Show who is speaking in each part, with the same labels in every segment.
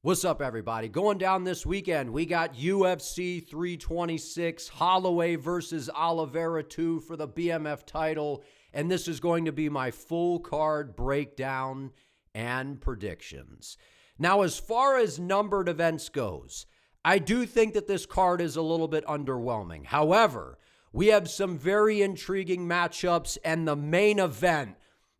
Speaker 1: What's up, everybody? Going down this weekend, we got UFC 326, Holloway versus Oliveira 2 for the BMF title, and this is going to be my full card breakdown and predictions. Now, as far as numbered events goes, I do think that this card is a little bit underwhelming. However, we have some very intriguing matchups, and the main event,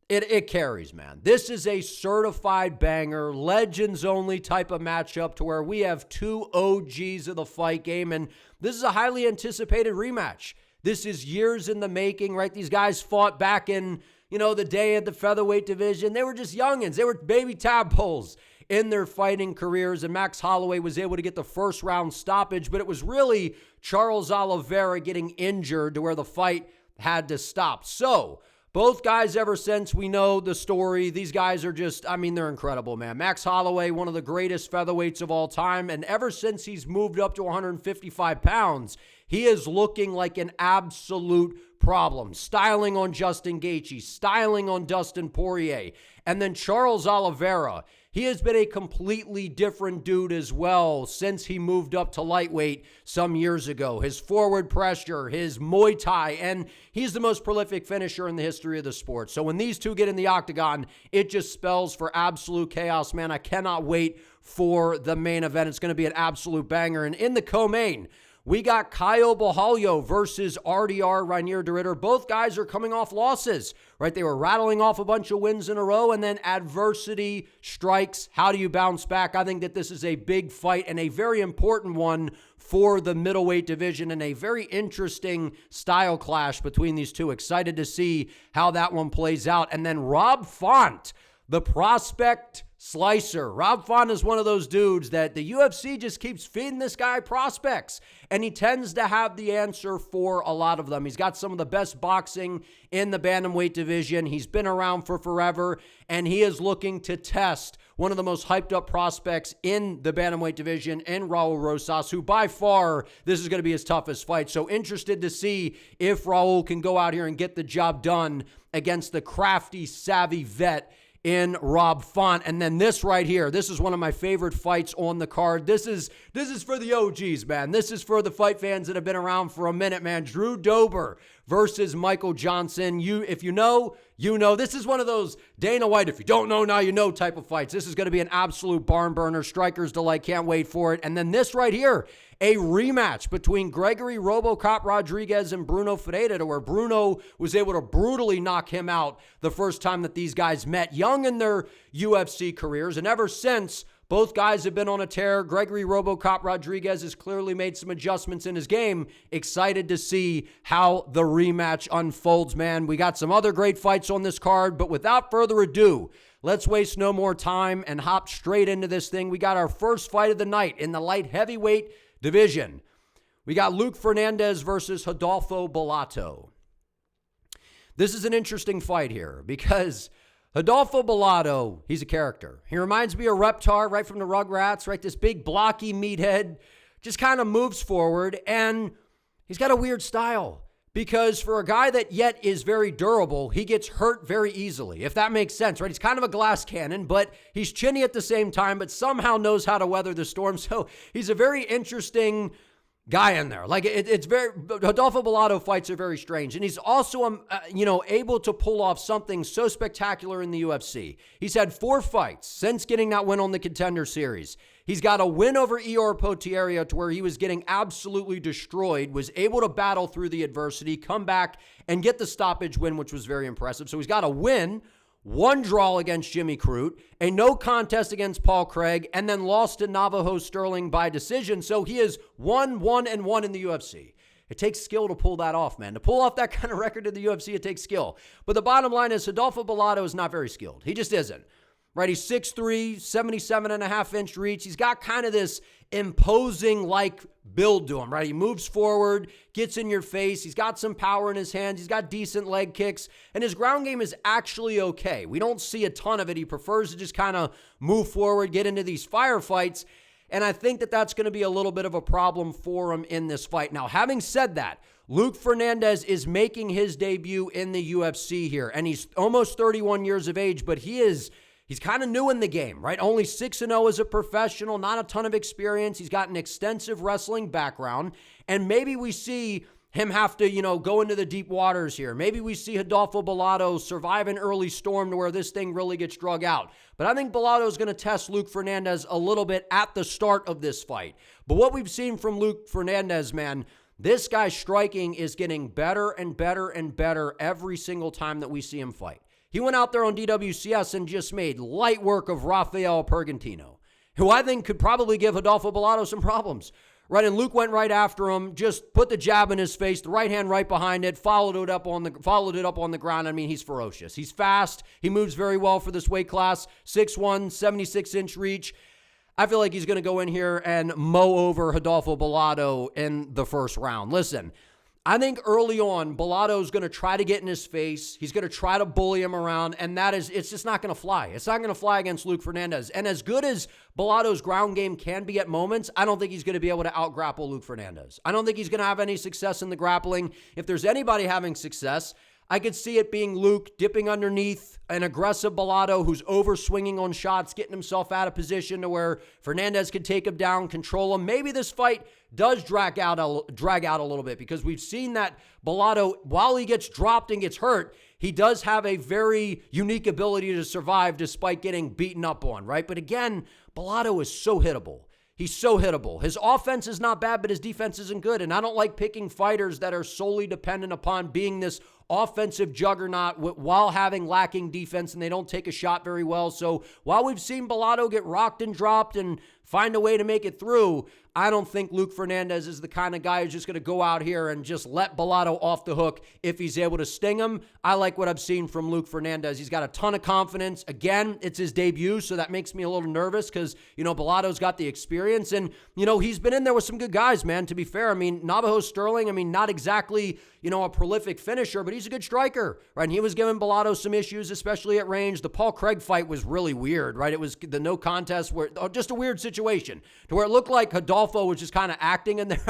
Speaker 1: It carries, man. This is a certified banger, legends only type of matchup to where we have two OGs of the fight game, and this is a highly anticipated rematch. This is years in the making, right? These guys fought back in, the day of the featherweight division. They were just youngins. They were baby tadpoles in their fighting careers, and Max Holloway was able to get the first round stoppage, but it was really Charles Oliveira getting injured to where the fight had to stop. So, both guys, ever since we know the story, these guys are just, they're incredible, man. Max Holloway, one of the greatest featherweights of all time, and ever since he's moved up to 155 pounds, he is looking like an absolute problem. Styling on Justin Gaethje, styling on Dustin Poirier, and then Charles Oliveira. He has been a completely different dude as well since he moved up to lightweight some years ago. His forward pressure, his Muay Thai, and he's the most prolific finisher in the history of the sport. So when these two get in the octagon, it just spells for absolute chaos, man. I cannot wait for the main event. It's going to be an absolute banger. And in the co-main, we got Caio Borralho versus RDR Reinier de Ridder. Both guys are coming off losses, right? They were rattling off a bunch of wins in a row, and then adversity strikes. How do you bounce back? I think that this is a big fight and a very important one for the middleweight division and a very interesting style clash between these two. Excited to see how that one plays out. And then Rob Font, the prospect slicer. Rob Font is one of those dudes that the UFC just keeps feeding this guy prospects, and he tends to have the answer for a lot of them. He's got some of the best boxing in the bantamweight division. He's been around for forever, and he is looking to test one of the most hyped up prospects in the bantamweight division in Raul Rosas, who by far, this is going to be his toughest fight. So interested to see if Raul can go out here and get the job done against the crafty, savvy vet in Rob Font. And then this right here, this is one of my favorite fights on the card. This is for the OGs, man. This is for the fight fans that have been around for a minute, man. Drew Dober versus Michael Johnson. If you know, you know. This is one of those Dana White, if you don't know, now you know type of fights. This is going to be an absolute barn burner. Strikers delight. Can't wait for it. And then this right here, a rematch between Gregory RoboCop Rodrigues and Bruno Ferreira, to where Bruno was able to brutally knock him out the first time that these guys met, young in their UFC careers. And ever since, both guys have been on a tear. Gregory RoboCop Rodrigues has clearly made some adjustments in his game. Excited to see how the rematch unfolds, man. We got some other great fights on this card, but without further ado, let's waste no more time and hop straight into this thing. We got our first fight of the night in the light heavyweight division. We got Luke Fernandez versus Rodolfo Bellato. This is an interesting fight here because Rodolfo Bellato, he's a character. He reminds me of Reptar, right from the Rugrats, right? This big blocky meathead, just kind of moves forward, and he's got a weird style because for a guy that yet is very durable, he gets hurt very easily, if that makes sense, right? He's kind of a glass cannon, but he's chinny at the same time, but somehow knows how to weather the storm. So he's a very interesting guy in there. Like it's very, Rodolfo Bellato fights are very strange. And he's also, able to pull off something so spectacular in the UFC. He's had 4 fights since getting that win on the Contender Series. He's got a win over Ior Potieria to where he was getting absolutely destroyed, was able to battle through the adversity, come back and get the stoppage win, which was very impressive. So he's got a win, 1 draw against Jimmy Crute, a no contest against Paul Craig, and then lost to Navajo Sterling by decision. So he is 1-1-1 in the UFC. It takes skill to pull that off, man. To pull off that kind of record in the UFC, it takes skill. But the bottom line is Rodolfo Bellato is not very skilled. He just isn't. Right, he's 6'3", 77.5-inch reach. He's got kind of this imposing-like build to him, right? He moves forward, gets in your face. He's got some power in his hands. He's got decent leg kicks, and his ground game is actually okay. We don't see a ton of it. He prefers to just kind of move forward, get into these firefights, and I think that that's going to be a little bit of a problem for him in this fight. Now, having said that, Luke Fernandez is making his debut in the UFC here, and he's almost 31 years of age, but he is He's kind of new in the game, right? Only 6-0 as a professional, not a ton of experience. He's got an extensive wrestling background. And maybe we see him have to, go into the deep waters here. Maybe we see Rodolfo Bellato survive an early storm to where this thing really gets drug out. But I think Bellato is going to test Luke Fernandez a little bit at the start of this fight. But what we've seen from Luke Fernandez, man, this guy's striking is getting better and better and better every single time that we see him fight. He went out there on DWCS and just made light work of Rafael Pergantino, who I think could probably give Rodolfo Bellato some problems. Right, and Luke went right after him, just put the jab in his face, the right hand right behind it, followed it up on the ground. I mean, he's ferocious. He's fast. He moves very well for this weight class. 6'1", 76-inch reach. I feel like he's going to go in here and mow over Rodolfo Bellato in the first round. Listen, I think early on, Bellato's going to try to get in his face. He's going to try to bully him around, and it's just not going to fly. It's not going to fly against Luke Fernandez. And as good as Bellato's ground game can be at moments, I don't think he's going to be able to out-grapple Luke Fernandez. I don't think he's going to have any success in the grappling. If there's anybody having success, I could see it being Luke dipping underneath an aggressive Bellato who's over-swinging on shots, getting himself out of position to where Fernandez could take him down, control him. Maybe this fight does drag out a little bit because we've seen that Bellato, while he gets dropped and gets hurt, he does have a very unique ability to survive despite getting beaten up on, right? But again, Bellato is so hittable. He's so hittable. His offense is not bad, but his defense isn't good. And I don't like picking fighters that are solely dependent upon being this offensive juggernaut while lacking defense, and they don't take a shot very well. So while we've seen Bellato get rocked and dropped and find a way to make it through, I don't think Luke Fernandez is the kind of guy who's just going to go out here and just let Bellato off the hook if he's able to sting him. I like what I've seen from Luke Fernandez. He's got a ton of confidence. Again, it's his debut, so that makes me a little nervous because, Bellato's got the experience, and, he's been in there with some good guys, man, to be fair. I mean, Navajo Sterling, not exactly, a prolific finisher, but he's a good striker, right? And he was giving Bellato some issues, especially at range. The Paul Craig fight was really weird, right? It was the no contest where, just a weird situation to where it looked like Rodolfo was just kind of acting in there.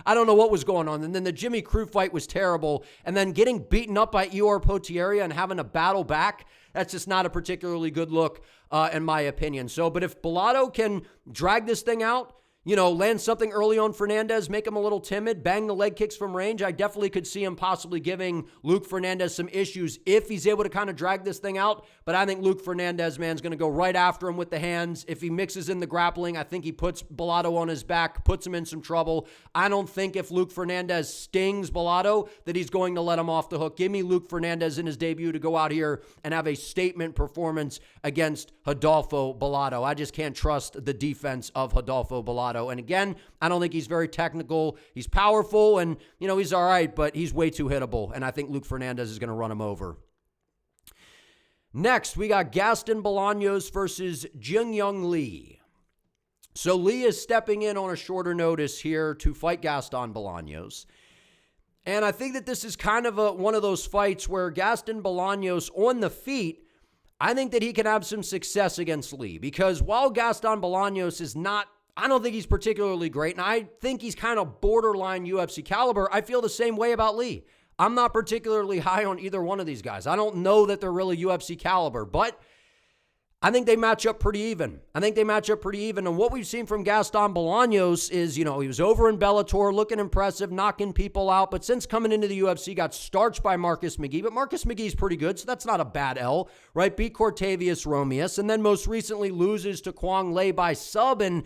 Speaker 1: I don't know what was going on. And then the Jimmy Crute fight was terrible. And then getting beaten up by Ior Potieria and having to battle back, that's just not a particularly good look, in my opinion. So, but if Bellato can drag this thing out, land something early on Fernandez, make him a little timid, bang the leg kicks from range, I definitely could see him possibly giving Luke Fernandez some issues if he's able to kind of drag this thing out. But I think Luke Fernandez, man, is going to go right after him with the hands. If he mixes in the grappling, I think he puts Bellato on his back, puts him in some trouble. I don't think if Luke Fernandez stings Bellato that he's going to let him off the hook. Give me Luke Fernandez in his debut to go out here and have a statement performance against Rodolfo Bellato. I just can't trust the defense of Rodolfo Bellato. And again, I don't think he's very technical. He's powerful and, he's all right, but he's way too hittable. And I think Luke Fernandez is going to run him over. Next, we got Gaston Bolaños versus Yeong Lee. So Lee is stepping in on a shorter notice here to fight Gaston Bolaños. And I think that this is kind of one of those fights where Gaston Bolaños on the feet, I think that he can have some success against Lee. Because while Gaston Bolaños is not, I don't think he's particularly great, and I think he's kind of borderline UFC caliber, I feel the same way about Lee. I'm not particularly high on either one of these guys. I don't know that they're really UFC caliber, but I think they match up pretty even. And what we've seen from Gaston Bolaños is, he was over in Bellator, looking impressive, knocking people out. But since coming into the UFC, got starched by Marcus McGee. But Marcus McGee's pretty good, so that's not a bad L, right? Beat Cortavius Romius, and then most recently loses to Quang Le by sub, and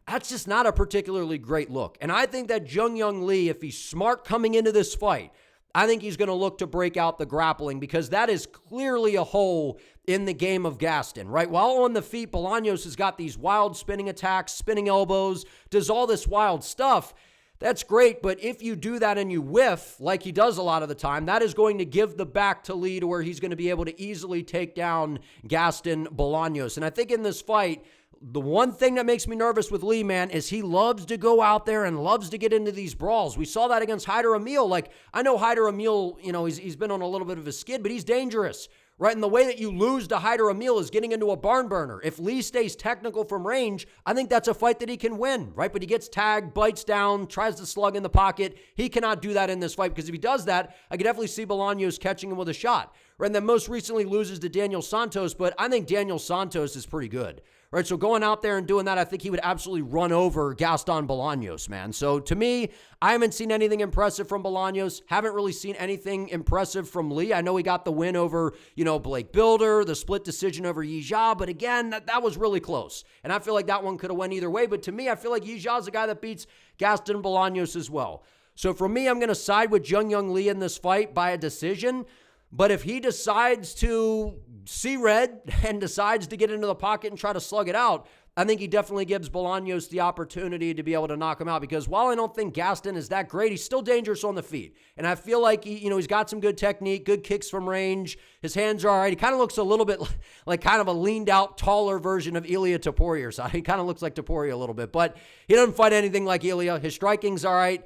Speaker 1: that's just not a particularly great look. And I think that Yeong Lee, if he's smart coming into this fight, I think he's going to look to break out the grappling because that is clearly a hole in the game of Gaston, right? While on the feet, Bolaños has got these wild spinning attacks, spinning elbows, does all this wild stuff. That's great, but if you do that and you whiff, like he does a lot of the time, that is going to give the back to Lee to where he's going to be able to easily take down Gaston Bolaños. And I think in this fight, the one thing that makes me nervous with Lee, man, is he loves to go out there and loves to get into these brawls. We saw that against Haider Emil. Like, I know Haider Emil, he's been on a little bit of a skid, but he's dangerous, right? And the way that you lose to Hyder Emil is getting into a barn burner. If Lee stays technical from range, I think that's a fight that he can win, right? But he gets tagged, bites down, tries to slug in the pocket. He cannot do that in this fight, because if he does that, I could definitely see Bolaños catching him with a shot, right? And then most recently loses to Daniel Santos, but I think Daniel Santos is pretty good, right? So going out there and doing that, I think he would absolutely run over Gaston Bolaños, man. So to me, I haven't seen anything impressive from Bolaños. Haven't really seen anything impressive from Lee. I know he got the win over, Blake Bilder, the split decision over Xiao, but again, that was really close. And I feel like that one could have went either way. But to me, I feel like Xiao's the guy that beats Gaston Bolaños as well. So for me, I'm going to side with Yeong Lee in this fight by a decision. But if he decides to see red and decides to get into the pocket and try to slug it out, I think he definitely gives Bolaños the opportunity to be able to knock him out, because while I don't think Gaston is that great, he's still dangerous on the feet. And I feel like he's got some good technique, good kicks from range. His hands are all right. He kind of looks a little bit like kind of a leaned out, taller version of Ilia Topuria. So he kind of looks like Topuria a little bit, but he doesn't fight anything like Ilia. His striking's all right.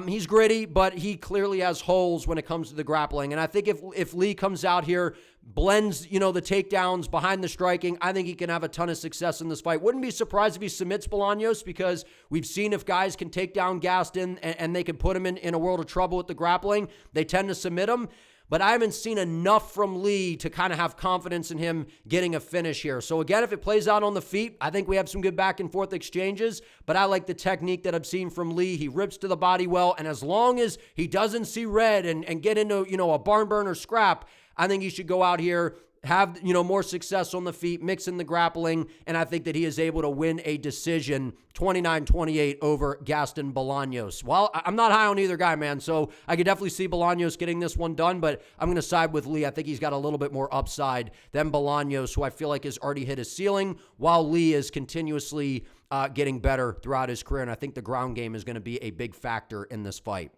Speaker 1: He's gritty, but he clearly has holes when it comes to the grappling. And I think if Lee comes out here, blends, the takedowns behind the striking, I think he can have a ton of success in this fight. Wouldn't be surprised if he submits Bolaños, because we've seen if guys can take down Gaston and they can put him in a world of trouble with the grappling, they tend to submit him. But I haven't seen enough from Lee to kind of have confidence in him getting a finish here. So again, if it plays out on the feet, I think we have some good back and forth exchanges, but I like the technique that I've seen from Lee. He rips to the body well, and as long as he doesn't see red and get into, a barn burner scrap, I think he should go out here, have, more success on the feet, mix in the grappling, and I think that he is able to win a decision 29-28 over Gaston Bolaños. Well, I'm not high on either guy, man, so I could definitely see Bolaños getting this one done, but I'm going to side with Lee. I think he's got a little bit more upside than Bolaños, who I feel like has already hit his ceiling, while Lee is continuously getting better throughout his career, and I think the ground game is going to be a big factor in this fight.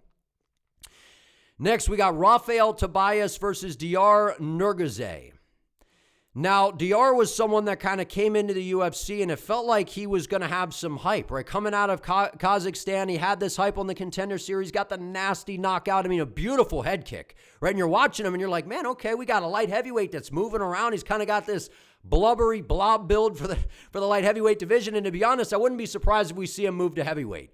Speaker 1: Next, we got Rafael Tobias versus Nurgozhay. Now, Dr was someone that kind of came into the UFC, and it felt like he was going to have some hype, right? Coming out of Kazakhstan, he had this hype on the Contender Series, got the nasty knockout. I mean, a beautiful head kick, right? And you're watching him, and you're like, man, okay, we got a light heavyweight that's moving around. He's kind of got this blubbery blob build for the light heavyweight division. And to be honest, I wouldn't be surprised if we see him move to heavyweight,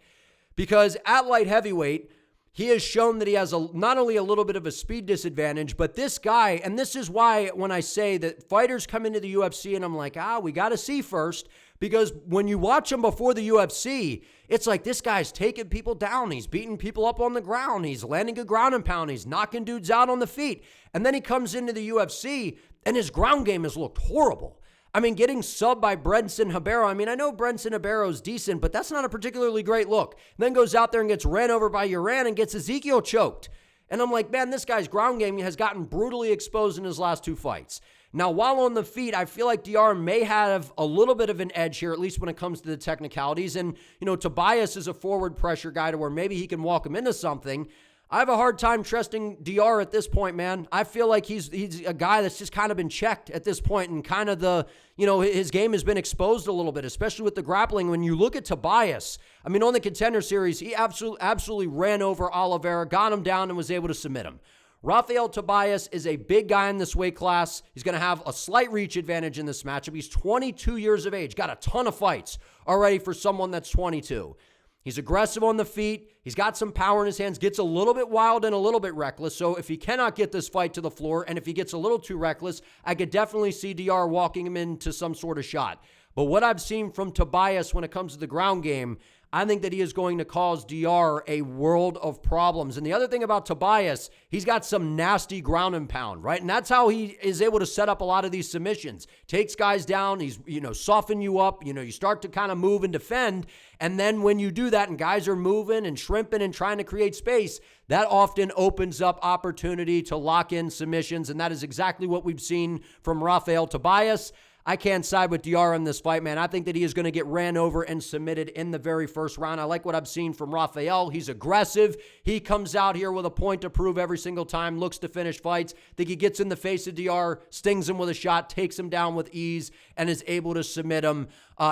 Speaker 1: because at light heavyweight, he has shown that he has not only a little bit of a speed disadvantage, but this guy, and this is why when I say that fighters come into the UFC and I'm like, we got to see first, because when you watch him before the UFC, it's like this guy's taking people down. He's beating people up on the ground. He's landing a ground and pound. He's knocking dudes out on the feet. And then he comes into the UFC and his ground game has looked horrible. I mean, getting subbed by Brenson Ribeiro. I mean, I know Brenson Ribeiro's decent, but that's not a particularly great look. Then goes out there and gets ran over by Uran and gets Ezekiel choked. And I'm like, man, this guy's ground game has gotten brutally exposed in his last two fights. Now, while on the feet, I feel like Dr may have a little bit of an edge here, at least when it comes to the technicalities. And, Tobias is a forward pressure guy to where maybe he can walk him into something. I have a hard time trusting Dr at this point, man. I feel like he's a guy that's just kind of been checked at this point, and kind of his game has been exposed a little bit, especially with the grappling. When you look at Tobias, I mean, on the Contender Series, he absolutely ran over Oliveira, got him down, and was able to submit him. Rafael Tobias is a big guy in this weight class. He's going to have a slight reach advantage in this matchup. He's 22 years of age, got a ton of fights already for someone that's 22. He's aggressive on the feet. He's got some power in his hands, gets a little bit wild and a little bit reckless. So if he cannot get this fight to the floor, and if he gets a little too reckless, I could definitely see Dr walking him into some sort of shot. But what I've seen from Tobias when it comes to the ground game, I think that he is going to cause Dr a world of problems. And the other thing about Tobias, he's got some nasty ground and pound, right? And that's how he is able to set up a lot of these submissions. Takes guys down, he's, soften you up, you start to kind of move and defend. And then when you do that and guys are moving and shrimping and trying to create space, that often opens up opportunity to lock in submissions. And that is exactly what we've seen from Rafael Tobias. I can't side with Dr in this fight, man. I think that he is going to get ran over and submitted in the very first round. I like what I've seen from Rafael. He's aggressive. He comes out here with a point to prove every single time, looks to finish fights. I think he gets in the face of Dr, stings him with a shot, takes him down with ease, and is able to submit him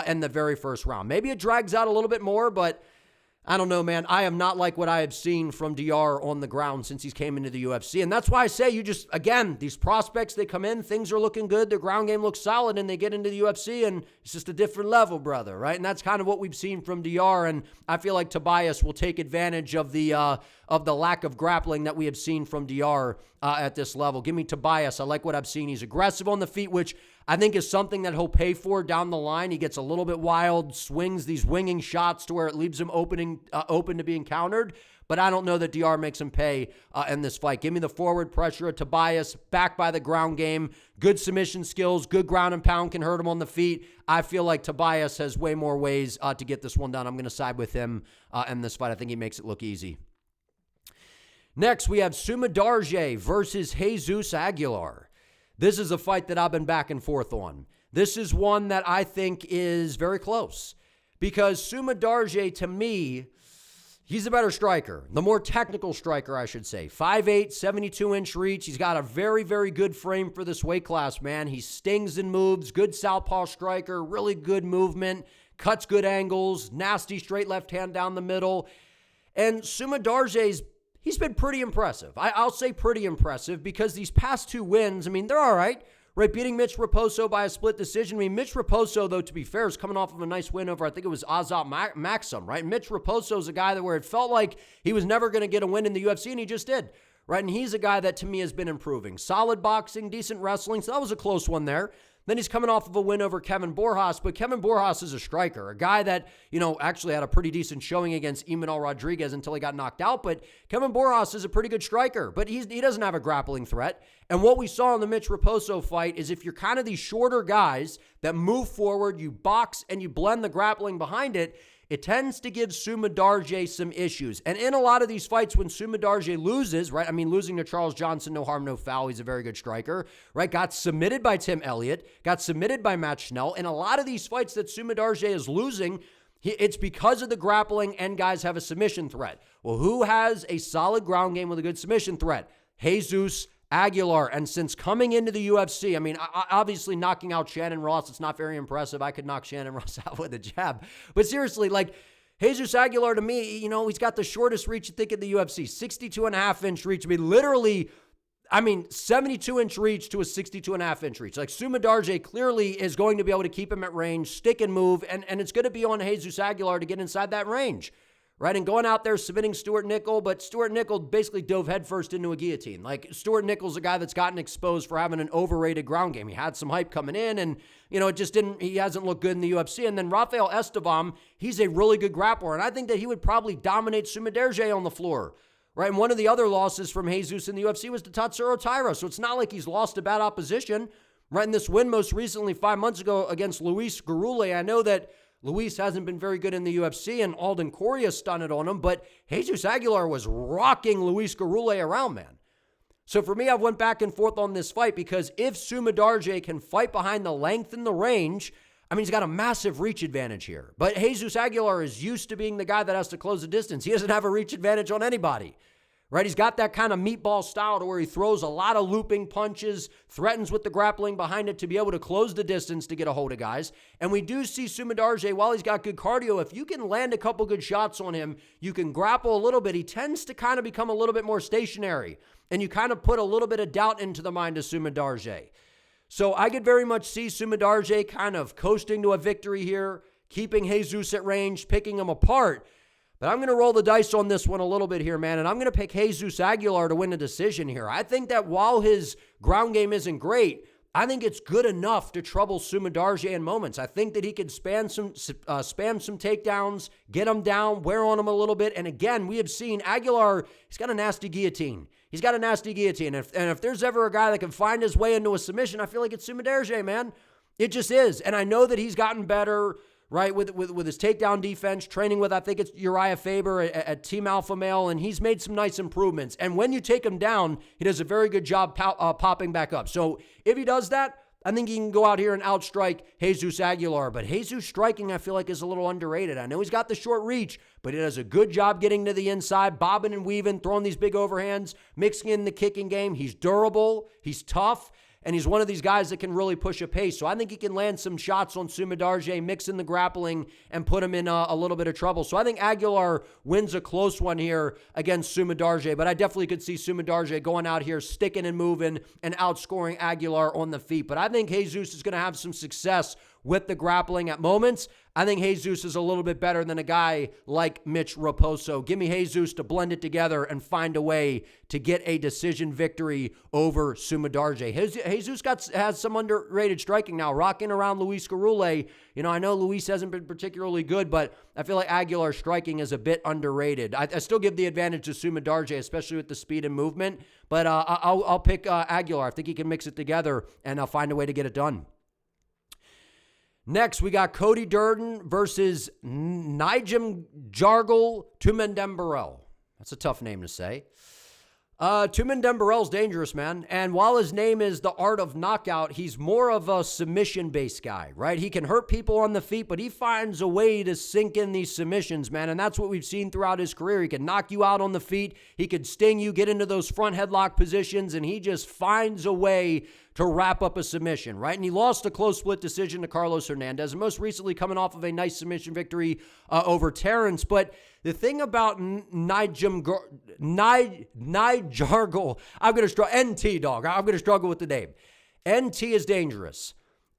Speaker 1: in the very first round. Maybe it drags out a little bit more, but I don't know, man. I am not like what I have seen from DR on the ground since he's came into the UFC. And that's why I say again, these prospects, they come in, things are looking good, their ground game looks solid, and they get into the UFC, and it's just a different level, brother, right? And that's kind of what we've seen from DR, and I feel like Tobias will take advantage of the lack of grappling that we have seen from DR at this level. Give me Tobias. I like what I've seen. He's aggressive on the feet, which I think is something that he'll pay for down the line. He gets a little bit wild, swings these winging shots to where it leaves him open to being countered. But I don't know that DR makes him pay in this fight. Give me the forward pressure of Tobias, backed by the ground game. Good submission skills, good ground and pound, can hurt him on the feet. I feel like Tobias has way more ways to get this one done. I'm going to side with him in this fight. I think he makes it look easy. Next, we have Sumudaerji versus Jesus Aguilar. This is a fight that I've been back and forth on. This is one that I think is very close because Sumudaerji, to me, he's a better striker, the more technical striker, I should say. 5'8", 72-inch reach. He's got a very, very good frame for this weight class, man. He stings and moves, good southpaw striker, really good movement, cuts good angles, nasty straight left hand down the middle. And Sumudaerji's he's been pretty impressive. I'll say pretty impressive because these past two wins, I mean, they're all right, beating Mitch Raposo by a split decision. I mean, Mitch Raposo, though, to be fair, is coming off of a nice win over, I think it was Azat Maxim, right? Mitch Raposo is a guy where it felt like he was never going to get a win in the UFC, and he just did, right? And he's a guy that, to me, has been improving. Solid boxing, decent wrestling, so that was a close one there. Then he's coming off of a win over Kevin Borjas, but Kevin Borjas is a striker, a guy that, actually had a pretty decent showing against Emanuel Rodrigues until he got knocked out, but Kevin Borjas is a pretty good striker, but he doesn't have a grappling threat. And what we saw in the Mitch Raposo fight is if you're kind of these shorter guys that move forward, you box and you blend the grappling behind it, it tends to give Sumudaerji some issues. And in a lot of these fights, when Sumudaerji loses, right? I mean, losing to Charles Johnson, no harm, no foul. He's a very good striker, right? Got submitted by Tim Elliott, got submitted by Matt Schnell. In a lot of these fights that Sumudaerji is losing, it's because of the grappling and guys have a submission threat. Well, who has a solid ground game with a good submission threat? Jesus Aguilar. And since coming into the UFC, I mean, obviously knocking out Shannon Ross, it's not very impressive. I could knock Shannon Ross out with a jab. But seriously, like, Jesus Aguilar, to me, he's got the shortest reach, I think, in the UFC. 62.5-inch reach. I mean, literally, 72-inch reach to a 62.5-inch reach. Like, Sumudaerji clearly is going to be able to keep him at range, stick and move, and it's going to be on Jesus Aguilar to get inside that range. Right, and going out there submitting Stuart Nickel, but Stuart Nickel basically dove headfirst into a guillotine. Like, Stuart Nickel's a guy that's gotten exposed for having an overrated ground game. He had some hype coming in, and, it just he hasn't looked good in the UFC. And then Rafael Estevam, he's a really good grappler, and I think that he would probably dominate Sumudaerji on the floor. Right, and one of the other losses from Jesus in the UFC was to Tatsuro Taira, so it's not like he's lost to bad opposition. Right, in this win most recently 5 months ago against Luis Garule, I know that Luis hasn't been very good in the UFC, and Alden Correa stunned on him, but Jesus Aguilar was rocking Luis Garule around, man. So for me, I've went back and forth on this fight because if Sumudaerji can fight behind the length and the range, he's got a massive reach advantage here. But Jesus Aguilar is used to being the guy that has to close the distance. He doesn't have a reach advantage on anybody. Right, he's got that kind of meatball style to where he throws a lot of looping punches, threatens with the grappling behind it to be able to close the distance to get a hold of guys. And we do see Sumudaerji, while he's got good cardio, if you can land a couple good shots on him, you can grapple a little bit. He tends to kind of become a little bit more stationary, and you kind of put a little bit of doubt into the mind of Sumudaerji. So I could very much see Sumudaerji kind of coasting to a victory here, keeping Jesus at range, picking him apart. But I'm going to roll the dice on this one a little bit here, man, and I'm going to pick Jesus Aguilar to win the decision here. I think that while his ground game isn't great, I think it's good enough to trouble Sumudaerji in moments. I think that he could spam some takedowns, get him down, wear on him a little bit. And again, we have seen Aguilar, he's got a nasty guillotine. He's got a nasty guillotine. And if there's ever a guy that can find his way into a submission, I feel like it's Sumudaerji, man. It just is. And I know that he's gotten better, right, with his takedown defense, training with, I think it's Uriah Faber at Team Alpha Male, and he's made some nice improvements. And when you take him down, he does a very good job popping back up. So if he does that, I think he can go out here and outstrike Jesus Aguilar. But Jesus striking, I feel like, is a little underrated. I know he's got the short reach, but he does a good job getting to the inside, bobbing and weaving, throwing these big overhands, mixing in the kicking game. He's durable. He's tough. and he's one of these guys that can really push a pace. So I think he can land some shots on Sumudaerji, mix in the grappling, and put him in a little bit of trouble. So I think Aguilar wins a close one here against Sumudaerji, but I definitely could see Sumudaerji going out here, sticking and moving, and outscoring Aguilar on the feet. But I think Jesus is going to have some success with the grappling at moments. I think Jesus is a little bit better than a guy like Mitch Raposo. Give me Jesus to blend it together and find a way to get a decision victory over Sumudaerji. Jesus has some underrated striking now, rocking around Luis Garule. You know, I know Luis hasn't been particularly good, but I feel like Aguilar's striking is a bit underrated. I still give the advantage to Sumudaerji, especially with the speed and movement, but I'll pick Aguilar. I think he can mix it together, and I'll find a way to get it done. Next, we got Cody Durden versus Nijim Jargal Tumendemberel. That's a tough name to say. Tumendemberel's dangerous, man. And while his name is the art of knockout, he's more of a submission-based guy, right? He can hurt people on the feet, but he finds a way to sink in these submissions, man. And that's what we've seen throughout his career. He can knock you out on the feet. He could sting you, get into those front headlock positions, and he just finds a way to wrap up a submission, right? And he lost a close split decision to Carlos Fernandez, and most recently coming off of a nice submission victory over Terrence. But the thing about Nijim Jargal, I'm going to struggle, NT, dog. I'm going to struggle with the name. NT is dangerous.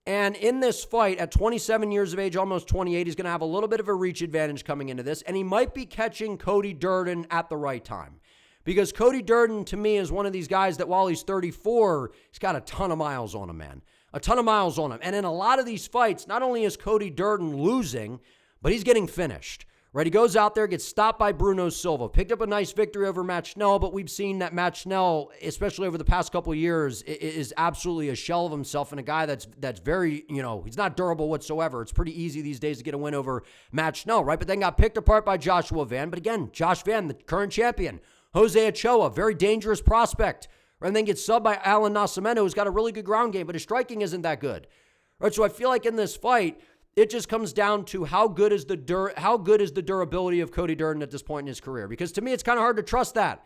Speaker 1: And in this fight, at 27 years of age, almost 28, he's going to have a little bit of a reach advantage coming into this, and he might be catching Cody Durden at the right time. Because Cody Durden, to me, is one of these guys that while he's 34, he's got a ton of miles on him, man. A ton of miles on him. And in a lot of these fights, not only is Cody Durden losing, but he's getting finished. Right? He goes out there, gets stopped by Bruno Silva, picked up a nice victory over Matt Schnell, but we've seen that Matt Schnell, especially over the past couple of years, is absolutely a shell of himself, and a guy that's very, he's not durable whatsoever. It's pretty easy these days to get a win over Matt Schnell, right? But then got picked apart by Joshua Van. But again, Josh Van, the current champion. Jose Ochoa, very dangerous prospect. And then gets subbed by Alan Nascimento, who's got a really good ground game, but his striking isn't that good. Right? So I feel like in this fight, it just comes down to how good is the durability of Cody Durden at this point in his career. Because to me, it's kind of hard to trust that.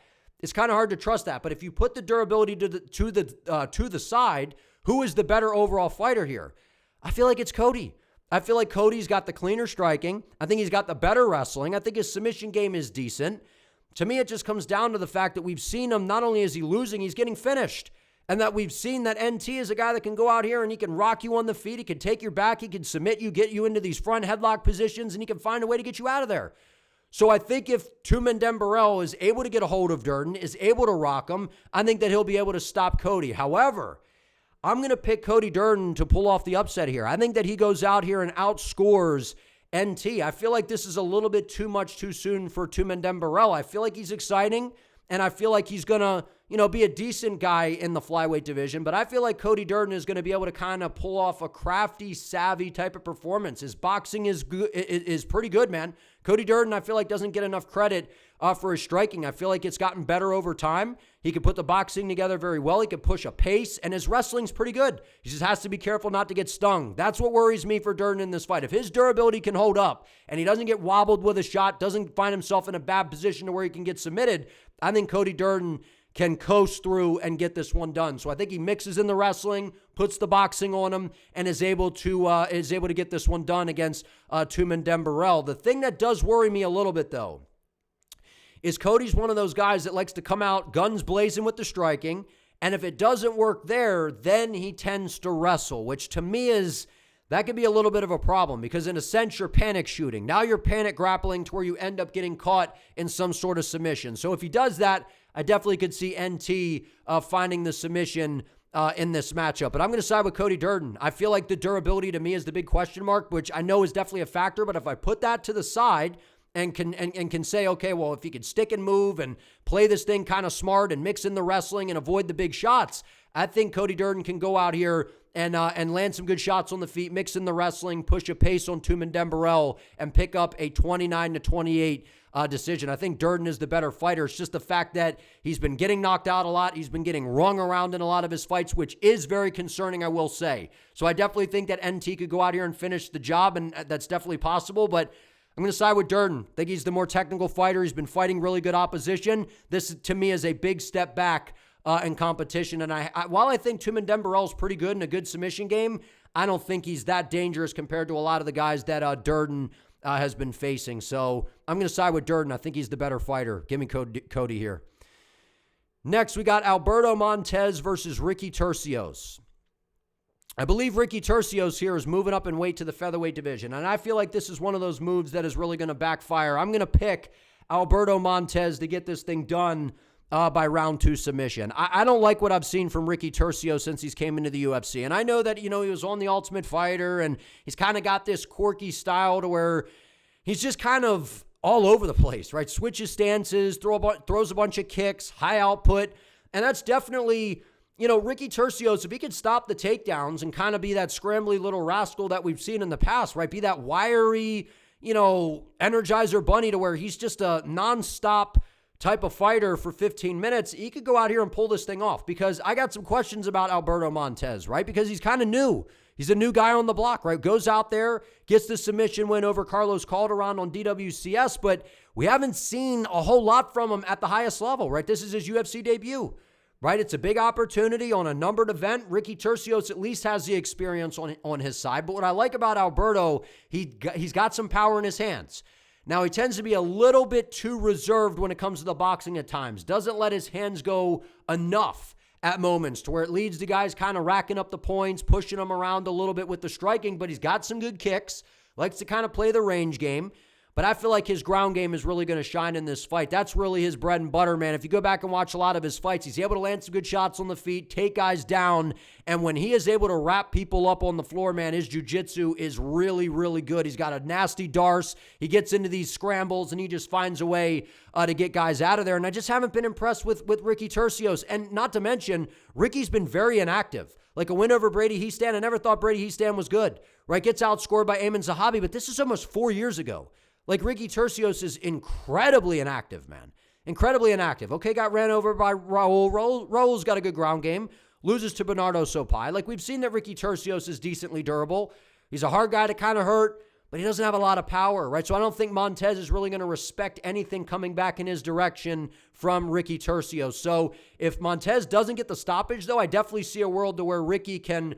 Speaker 1: But if you put the durability to the side, who is the better overall fighter here? I feel like it's Cody. I feel like Cody's got the cleaner striking. I think he's got the better wrestling. I think his submission game is decent. To me, it just comes down to the fact that we've seen him, not only is he losing, he's getting finished. And that we've seen that NT is a guy that can go out here and he can rock you on the feet. He can take your back. He can submit you, get you into these front headlock positions, and he can find a way to get you out of there. So I think if Tumendemberel is able to get a hold of Durden, is able to rock him, I think that he'll be able to stop Cody. However, I'm going to pick Cody Durden to pull off the upset here. I think that he goes out here and outscores NT. I feel like this is a little bit too much too soon for Tumendemberel. I feel like he's exciting, and I feel like he's going to, be a decent guy in the flyweight division, but I feel like Cody Durden is going to be able to kind of pull off a crafty, savvy type of performance. His boxing is pretty good, man. Cody Durden, I feel like, doesn't get enough credit for his striking. I feel like it's gotten better over time. He can put the boxing together very well. He can push a pace, and his wrestling's pretty good. He just has to be careful not to get stung. That's what worries me for Durden in this fight. If his durability can hold up, and he doesn't get wobbled with a shot, doesn't find himself in a bad position to where he can get submitted, I think Cody Durden can coast through and get this one done. So I think he mixes in the wrestling, puts the boxing on him, and is able to get this one done against Tumendemberel. The thing that does worry me a little bit, though, is Cody's one of those guys that likes to come out guns blazing with the striking, and if it doesn't work there, then he tends to wrestle, which to me that could be a little bit of a problem because in a sense you're panic shooting. Now you're panic grappling to where you end up getting caught in some sort of submission. So if he does that, I definitely could see NT finding the submission in this matchup. But I'm going to side with Cody Durden. I feel like the durability to me is the big question mark, which I know is definitely a factor. But if I put that to the side and can say, okay, well, if he can stick and move and play this thing kind of smart and mix in the wrestling and avoid the big shots, I think Cody Durden can go out here and land some good shots on the feet, mix in the wrestling, push a pace on Tumendemberel, and pick up a 29-28 decision. I think Durden is the better fighter. It's just the fact that he's been getting knocked out a lot. He's been getting rung around in a lot of his fights, which is very concerning, I will say. So I definitely think that NT could go out here and finish the job, and that's definitely possible, but I'm going to side with Durden. I think he's the more technical fighter. He's been fighting really good opposition. This, to me, is a big step back in competition. And while I think Tumendemberel is pretty good in a good submission game, I don't think he's that dangerous compared to a lot of the guys that Durden has been facing. So I'm going to side with Durden. I think he's the better fighter. Give me Cody here. Next, we got Alberto Montes versus Ricky Turcios. I believe Ricky Turcios here is moving up in weight to the featherweight division, and I feel like this is one of those moves that is really going to backfire. I'm going to pick Alberto Montes to get this thing done by round 2 submission. I don't like what I've seen from Ricky Turcios since he's came into the UFC, and I know that, he was on the Ultimate Fighter, and he's kind of got this quirky style to where he's just kind of all over the place, right? Switches stances, throws a bunch of kicks, high output, and that's definitely... Ricky Turcios, if he could stop the takedowns and kind of be that scrambly little rascal that we've seen in the past, right? Be that wiry, Energizer bunny to where he's just a nonstop type of fighter for 15 minutes, he could go out here and pull this thing off, because I got some questions about Alberto Montes, right? Because he's kind of new. He's a new guy on the block, right? Goes out there, gets the submission win over Carlos Calderon on DWCS, but we haven't seen a whole lot from him at the highest level, right? This is his UFC debut. Right? It's a big opportunity on a numbered event. Ricky Turcios at least has the experience on his side. But what I like about Alberto, he's got some power in his hands. Now, he tends to be a little bit too reserved when it comes to the boxing at times. Doesn't let his hands go enough at moments to where it leads to guys kind of racking up the points, pushing them around a little bit with the striking. But he's got some good kicks, likes to kind of play the range game. But I feel like his ground game is really going to shine in this fight. That's really his bread and butter, man. If you go back and watch a lot of his fights, he's able to land some good shots on the feet, take guys down. And when he is able to wrap people up on the floor, man, his jiu-jitsu is really, really good. He's got a nasty darce. He gets into these scrambles, and he just finds a way to get guys out of there. And I just haven't been impressed with Ricky Turcios. And not to mention, Ricky's been very inactive. Like a win over Brady Hiestand, I never thought Brady Hiestand was good, right? Gets outscored by Ayman Zahabi, but this is almost 4 years ago. Like, Ricky Turcios is incredibly inactive, man. Incredibly inactive. Okay, got ran over by Raul. Raul's got a good ground game. Loses to Bernardo Sopai. Like, we've seen that Ricky Turcios is decently durable. He's a hard guy to kind of hurt, but he doesn't have a lot of power, right? So I don't think Montes is really going to respect anything coming back in his direction from Ricky Turcios. So if Montes doesn't get the stoppage, though, I definitely see a world to where Ricky can,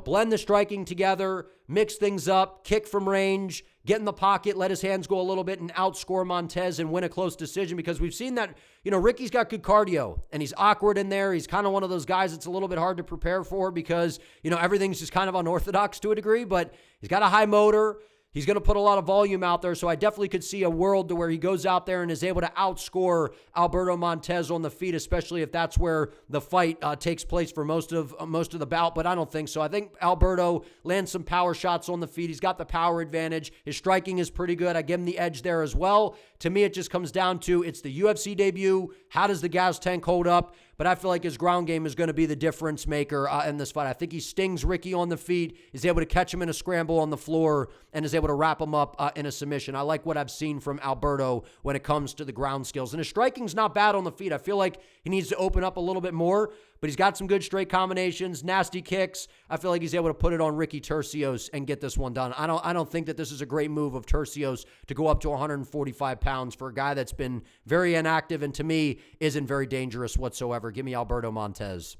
Speaker 1: blend the striking together, mix things up, kick from range, get in the pocket, let his hands go a little bit, and outscore Montes and win a close decision, because we've seen that, Ricky's got good cardio, and he's awkward in there. He's kind of one of those guys that's a little bit hard to prepare for because, everything's just kind of unorthodox to a degree, but he's got a high motor. He's going to put a lot of volume out there, so I definitely could see a world to where he goes out there and is able to outscore Alberto Montes on the feet, especially if that's where the fight takes place for most of the bout, but I don't think so. I think Alberto lands some power shots on the feet. He's got the power advantage. His striking is pretty good. I give him the edge there as well. To me, it just comes down to it's the UFC debut. How does the gas tank hold up? But I feel like his ground game is going to be the difference maker in this fight. I think he stings Ricky on the feet, is able to catch him in a scramble on the floor, and is able to wrap him up in a submission. I like what I've seen from Alberto when it comes to the ground skills. And his striking's not bad on the feet. I feel like he needs to open up a little bit more, but he's got some good straight combinations, nasty kicks. I feel like he's able to put it on Ricky Turcios and get this one done. I don't think that this is a great move of Turcios to go up to 145 pounds for a guy that's been very inactive and to me isn't very dangerous whatsoever. Give me Alberto Montes.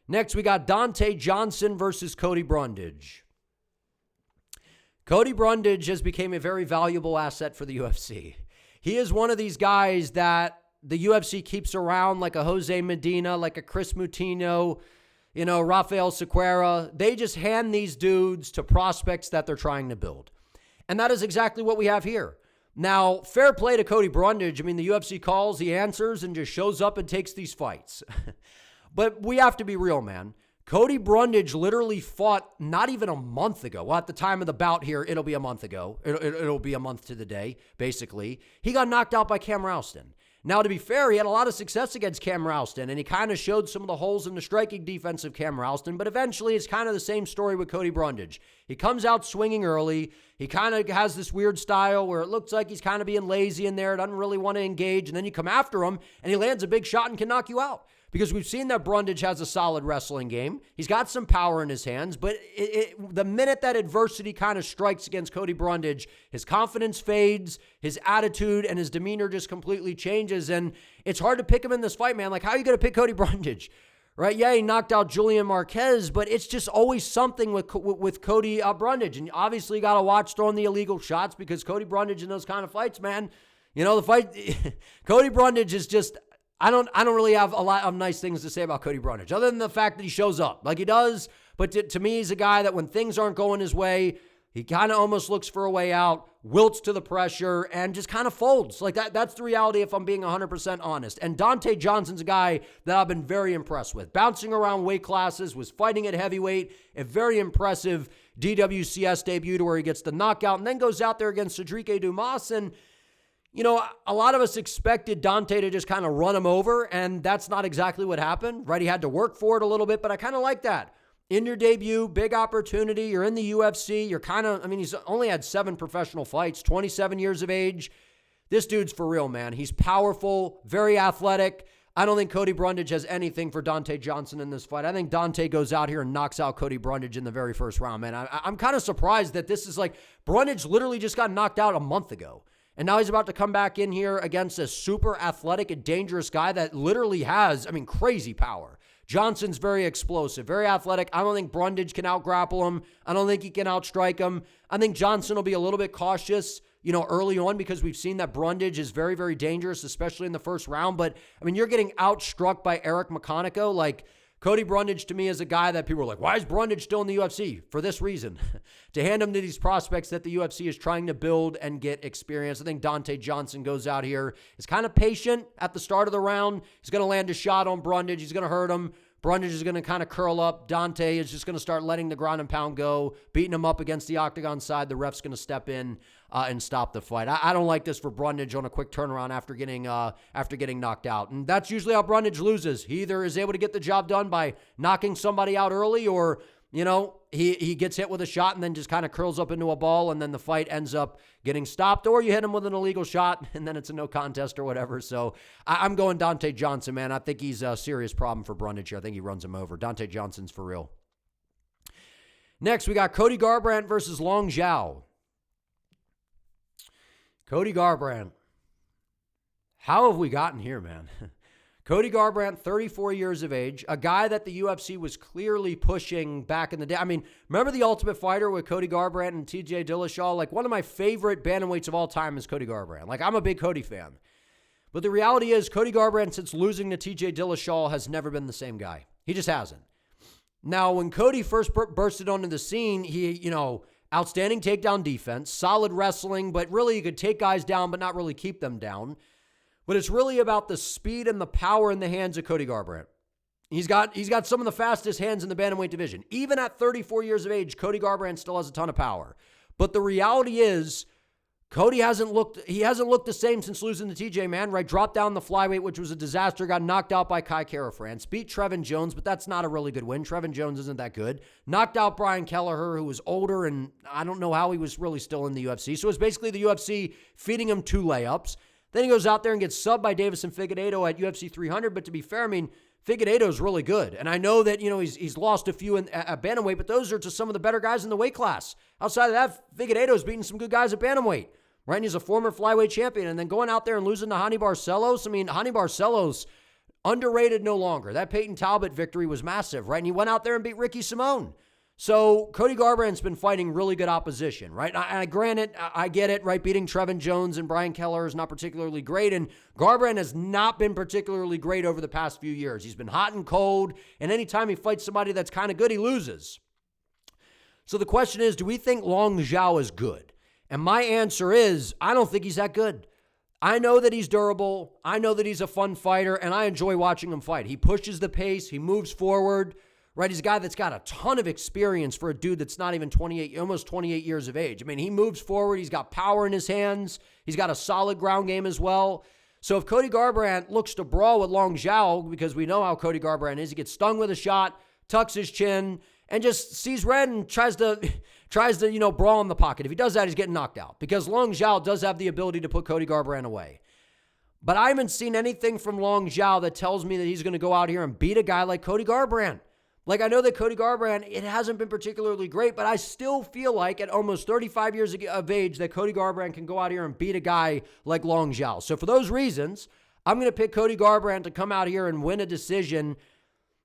Speaker 1: Next, we got Dante Johnson versus Cody Brundage. Cody Brundage has become a very valuable asset for the UFC. He is one of these guys that the UFC keeps around, like a Jose Medina, like a Chris Moutinho, Rafael Sequeira. They just hand these dudes to prospects that they're trying to build. And that is exactly what we have here. Now, fair play to Cody Brundage. I mean, the UFC calls, he answers, and just shows up and takes these fights. But we have to be real, man. Cody Brundage literally fought not even a month ago. Well, at the time of the bout here, it'll be a month ago. It'll be a month to the day, basically. He got knocked out by Cam Ralston. Now, to be fair, he had a lot of success against Cam Ralston, and he kind of showed some of the holes in the striking defense of Cam Ralston, but eventually it's kind of the same story with Cody Brundage. He comes out swinging early. He kind of has this weird style where it looks like he's kind of being lazy in there, doesn't really want to engage, and then you come after him, and he lands a big shot and can knock you out. Because we've seen that Brundage has a solid wrestling game. He's got some power in his hands, but the minute that adversity kind of strikes against Cody Brundage, his confidence fades, his attitude and his demeanor just completely changes, and it's hard to pick him in this fight, man. Like, how are you going to pick Cody Brundage? Right? Yeah, he knocked out Julian Marquez, but it's just always something with Cody Brundage. And obviously, you got to watch throwing the illegal shots because Cody Brundage in those kind of fights, man, the fight, Cody Brundage is just, I don't really have a lot of nice things to say about Cody Brundage, other than the fact that he shows up like he does. But to me, he's a guy that when things aren't going his way, he kind of almost looks for a way out, wilts to the pressure, and just kind of folds. Like that's the reality if I'm being 100% honest. And Dante Johnson's a guy that I've been very impressed with. Bouncing around weight classes, was fighting at heavyweight, a very impressive DWCS debut to where he gets the knockout and then goes out there against Cedric Dumas. And a lot of us expected Dante to just kind of run him over, and that's not exactly what happened, right? He had to work for it a little bit, but I kind of like that. In your debut, big opportunity, you're in the UFC, he's only had 7 professional fights, 27 years of age. This dude's for real, man. He's powerful, very athletic. I don't think Cody Brundage has anything for Dante Johnson in this fight. I think Dante goes out here and knocks out Cody Brundage in the very first round, man. I'm kind of surprised that this is like, Brundage literally just got knocked out a month ago. And now he's about to come back in here against a super athletic and dangerous guy that literally has, crazy power. Johnson's very explosive, very athletic. I don't think Brundage can out-grapple him. I don't think he can outstrike him. I think Johnson will be a little bit cautious, early on because we've seen that Brundage is very, very dangerous, especially in the first round. But, you're getting outstruck by Eric McConaughey. Like, Cody Brundage to me is a guy that people are like, why is Brundage still in the UFC? For this reason, to hand him to these prospects that the UFC is trying to build and get experience. I think Dante Johnson goes out here, is kind of patient at the start of the round. He's going to land a shot on Brundage. He's going to hurt him. Brundage is going to kind of curl up. Dante is just going to start letting the ground and pound go, beating him up against the octagon side. The ref's going to step in and stop the fight. I don't like this for Brundage on a quick turnaround after getting knocked out. And that's usually how Brundage loses. He either is able to get the job done by knocking somebody out early or, he gets hit with a shot and then just kind of curls up into a ball and then the fight ends up getting stopped, or you hit him with an illegal shot and then it's a no contest or whatever. So I'm going Dante Johnson, man. I think he's a serious problem for Brundage here. I think he runs him over. Dante Johnson's for real. Next, we got Cody Garbrandt versus Long Xiao. Cody Garbrandt. How have we gotten here, man? Cody Garbrandt, 34 years of age, a guy that the UFC was clearly pushing back in the day. Remember The Ultimate Fighter with Cody Garbrandt and TJ Dillashaw? Like, one of my favorite bantamweights of all time is Cody Garbrandt. Like, I'm a big Cody fan. But the reality is, Cody Garbrandt, since losing to TJ Dillashaw, has never been the same guy. He just hasn't. Now, when Cody first bursted onto the scene, he, outstanding takedown defense, solid wrestling, but really he could take guys down but not really keep them down. But it's really about the speed and the power in the hands of Cody Garbrandt. He's got some of the fastest hands in the bantamweight division. Even at 34 years of age, Cody Garbrandt still has a ton of power. But the reality is, Cody hasn't looked the same since losing to TJ, man, right? Dropped down the flyweight, which was a disaster, got knocked out by Kai Kara-France, beat Trevin Jones, but that's not a really good win. Trevin Jones isn't that good. Knocked out Brian Kelleher, who was older, and I don't know how he was really still in the UFC. So it was basically the UFC feeding him 2 layups. Then he goes out there and gets subbed by Davison Figueiredo at UFC 300. But to be fair, Figueiredo's really good. And I know that, he's lost a few at bantamweight, but those are to some of the better guys in the weight class. Outside of that, Figueiredo's beaten some good guys at bantamweight, right? And he's a former flyweight champion. And then going out there and losing to Hani Barcelos. Hani Barcelos, underrated no longer. That Peyton Talbot victory was massive, right? And he went out there and beat Ricky Simone. So Cody Garbrandt's been fighting really good opposition, right? Granted, I get it, right? Beating Trevin Jones and Brian Kelleher is not particularly great, and Garbrandt has not been particularly great over the past few years. He's been hot and cold, and anytime he fights somebody that's kind of good, he loses. So the question is, do we think Long Xiao is good? And my answer is, I don't think he's that good. I know that he's durable. I know that he's a fun fighter, and I enjoy watching him fight. He pushes the pace. He moves forward. Right, he's a guy that's got a ton of experience for a dude that's not even almost 28 years of age. He moves forward. He's got power in his hands. He's got a solid ground game as well. So if Cody Garbrandt looks to brawl with Long Xiao, because we know how Cody Garbrandt is, he gets stung with a shot, tucks his chin, and just sees red and tries to brawl in the pocket. If he does that, he's getting knocked out, because Long Xiao does have the ability to put Cody Garbrandt away. But I haven't seen anything from Long Xiao that tells me that he's going to go out here and beat a guy like Cody Garbrandt. Like, I know that Cody Garbrandt, it hasn't been particularly great, but I still feel like at almost 35 years of age that Cody Garbrandt can go out here and beat a guy like Long Xiao. So for those reasons, I'm going to pick Cody Garbrandt to come out here and win a decision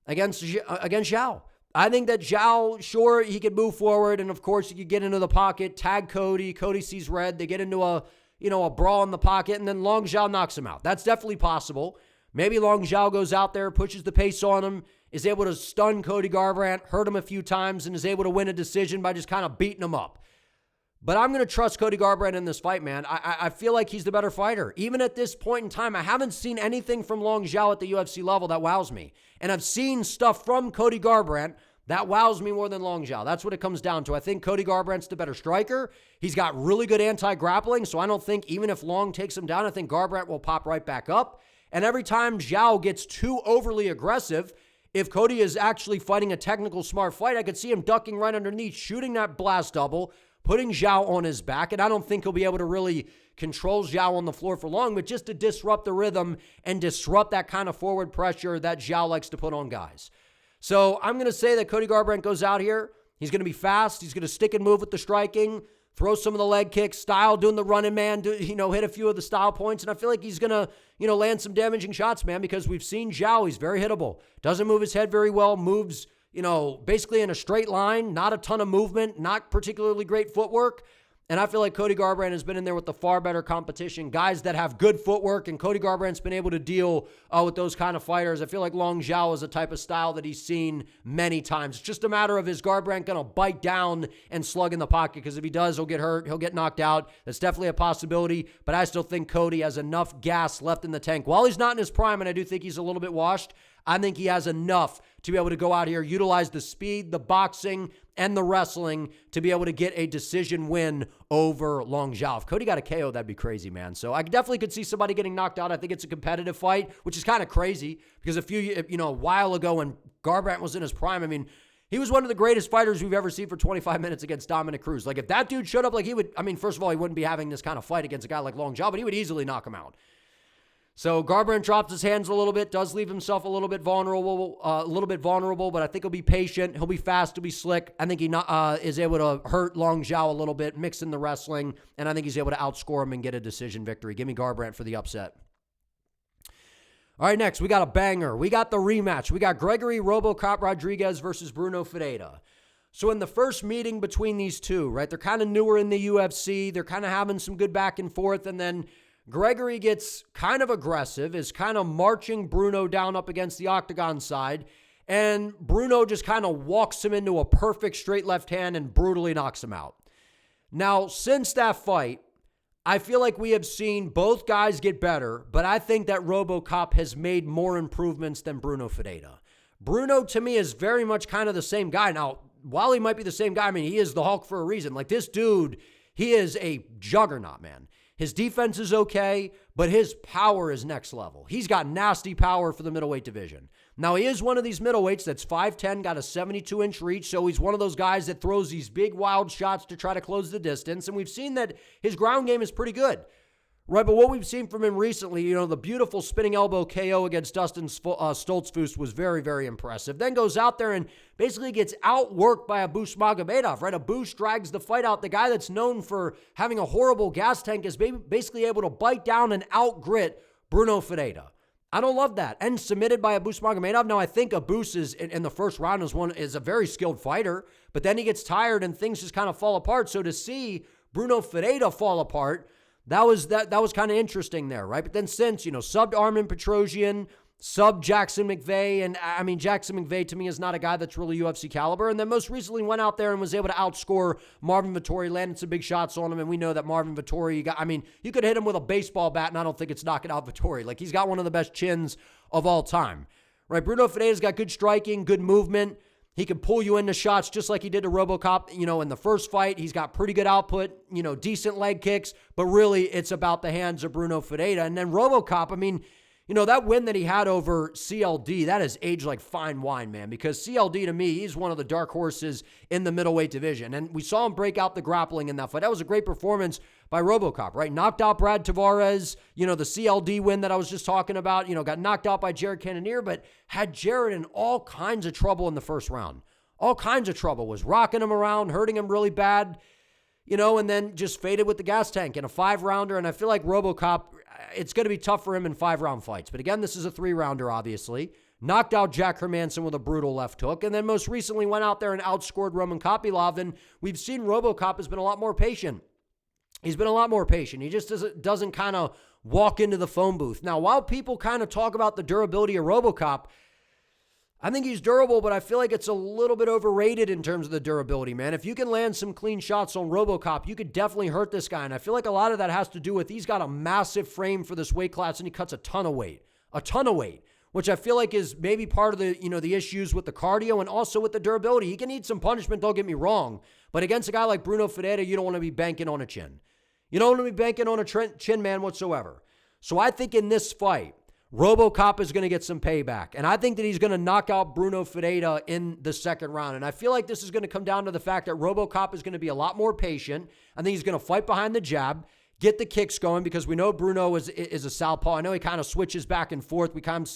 Speaker 1: against Xiao. I think that Xiao, sure, he could move forward, and of course, he could get into the pocket, tag Cody. Cody sees red. They get into a brawl in the pocket, and then Long Xiao knocks him out. That's definitely possible. Maybe Long Xiao goes out there, pushes the pace on him, is able to stun Cody Garbrandt, hurt him a few times, and is able to win a decision by just kind of beating him up. But I'm going to trust Cody Garbrandt in this fight, man. I feel like he's the better fighter. Even at this point in time, I haven't seen anything from Long Xiao at the UFC level that wows me. And I've seen stuff from Cody Garbrandt that wows me more than Long Xiao. That's what it comes down to. I think Cody Garbrandt's the better striker. He's got really good anti-grappling, so I don't think even if Long takes him down, I think Garbrandt will pop right back up. And every time Xiao gets too overly aggressive, if Cody is actually fighting a technical smart fight, I could see him ducking right underneath, shooting that blast double, putting Xiao on his back, and I don't think he'll be able to really control Xiao on the floor for long, but just to disrupt the rhythm and disrupt that kind of forward pressure that Xiao likes to put on guys. So I'm going to say that Cody Garbrandt goes out here. He's going to be fast. He's going to stick and move with the striking, throw some of the leg kicks, style, doing the running man, hit a few of the style points, and I feel like he's going to, land some damaging shots, man, because we've seen Xiao. He's very hittable. Doesn't move his head very well, moves basically in a straight line, not a ton of movement, not particularly great footwork. And I feel like Cody Garbrandt has been in there with the far better competition, guys that have good footwork, and Cody Garbrandt's been able to deal with those kind of fighters. I feel like Long Xiao is a type of style that he's seen many times. It's just a matter of, is Garbrandt going to bite down and slug in the pocket? Because if he does, he'll get hurt, he'll get knocked out. That's definitely a possibility, but I still think Cody has enough gas left in the tank. While he's not in his prime, and I do think he's a little bit washed, I think he has enough to be able to go out here, utilize the speed, the boxing, and the wrestling to be able to get a decision win over Long Xiao. If Cody got a KO, that'd be crazy, man. So I definitely could see somebody getting knocked out. I think it's a competitive fight, which is kind of crazy because a while ago when Garbrandt was in his prime, I mean, he was one of the greatest fighters we've ever seen for 25 minutes against Dominic Cruz. Like, if that dude showed up, like, he would, first of all, he wouldn't be having this kind of fight against a guy like Long Xiao, but he would easily knock him out. So Garbrandt drops his hands a little bit, does leave himself a little bit vulnerable, but I think he'll be patient. He'll be fast. He'll be slick. I think he is able to hurt Long Xiao a little bit, mix in the wrestling, and I think he's able to outscore him and get a decision victory. Give me Garbrandt for the upset. All right, next, we got a banger. We got the rematch. We got Gregory RoboCop Rodrigues versus Bruno Ferreira. So in the first meeting between these two, right, they're kind of newer in the UFC. They're kind of having some good back and forth, and then Gregory gets kind of aggressive, is kind of marching Bruno down up against the octagon side, and Bruno just kind of walks him into a perfect straight left hand and brutally knocks him out. Now, since that fight, I feel like we have seen both guys get better, but I think that RoboCop has made more improvements than Bruno Ferreira. Bruno, to me, is very much kind of the same guy. Now, while he might be the same guy, he is the Hulk for a reason. Like, this dude, he is a juggernaut, man. His defense is okay, but his power is next level. He's got nasty power for the middleweight division. Now, he is one of these middleweights that's 5'10", got a 72-inch reach, so he's one of those guys that throws these big, wild shots to try to close the distance, and we've seen that his ground game is pretty good. Right, but what we've seen from him recently, the beautiful spinning elbow KO against Dustin Stoltzfus was very, very impressive. Then goes out there and basically gets outworked by Abus Magomedov, right? Abus drags the fight out. The guy that's known for having a horrible gas tank is basically able to bite down and out-grit Bruno Ferreira. I don't love that. And submitted by Abus Magomedov. Now, I think Abus is, in the first round, is a very skilled fighter, but then he gets tired and things just kind of fall apart. So to see Bruno Ferreira fall apart, that was kind of interesting there, right? But then since, subbed Armin Petrosian, subbed Jackson McVeigh, and Jackson McVeigh to me is not a guy that's really UFC caliber, and then most recently went out there and was able to outscore Marvin Vettori, landed some big shots on him, and we know that Marvin Vettori, you could hit him with a baseball bat, and I don't think it's knocking out Vettori. Like, he's got one of the best chins of all time, right? Bruno Ferreira's got good striking, good movement. He can pull you into shots just like he did to RoboCop, in the first fight. He's got pretty good output, decent leg kicks, but really it's about the hands of Bruno Ferreira. And then RoboCop, That win that he had over CLD, that has aged like fine wine, man, because CLD, to me, he's one of the dark horses in the middleweight division. And we saw him break out the grappling in that fight. That was a great performance by RoboCop, right? Knocked out Brad Tavares, the CLD win that I was just talking about, got knocked out by Jared Cannonier, but had Jared in all kinds of trouble in the first round. All kinds of trouble. Was rocking him around, hurting him really bad, and then just faded with the gas tank in a 5-rounder. And I feel like RoboCop, it's going to be tough for him in 5-round fights. But again, this is a 3-rounder, obviously. Knocked out Jack Hermanson with a brutal left hook. And then most recently went out there and outscored Roman Kopylov. And we've seen RoboCop has been a lot more patient. He's been a lot more patient. He just doesn't kind of walk into the phone booth. Now, while people kind of talk about the durability of RoboCop, I think he's durable, but I feel like it's a little bit overrated in terms of the durability, man. If you can land some clean shots on RoboCop, you could definitely hurt this guy. And I feel like a lot of that has to do with he's got a massive frame for this weight class and he cuts a ton of weight, which I feel like is maybe part of the, the issues with the cardio and also with the durability. He can eat some punishment, don't get me wrong, but against a guy like Bruno Ferreira, you don't want to be banking on a chin. You don't want to be banking on a chin man whatsoever. So I think in this fight, RoboCop is going to get some payback. And I think that he's going to knock out Bruno Ferreira in the second round. And I feel like this is going to come down to the fact that RoboCop is going to be a lot more patient. I think he's going to fight behind the jab, get the kicks going, because we know Bruno is a southpaw. I know he kind of switches back and forth.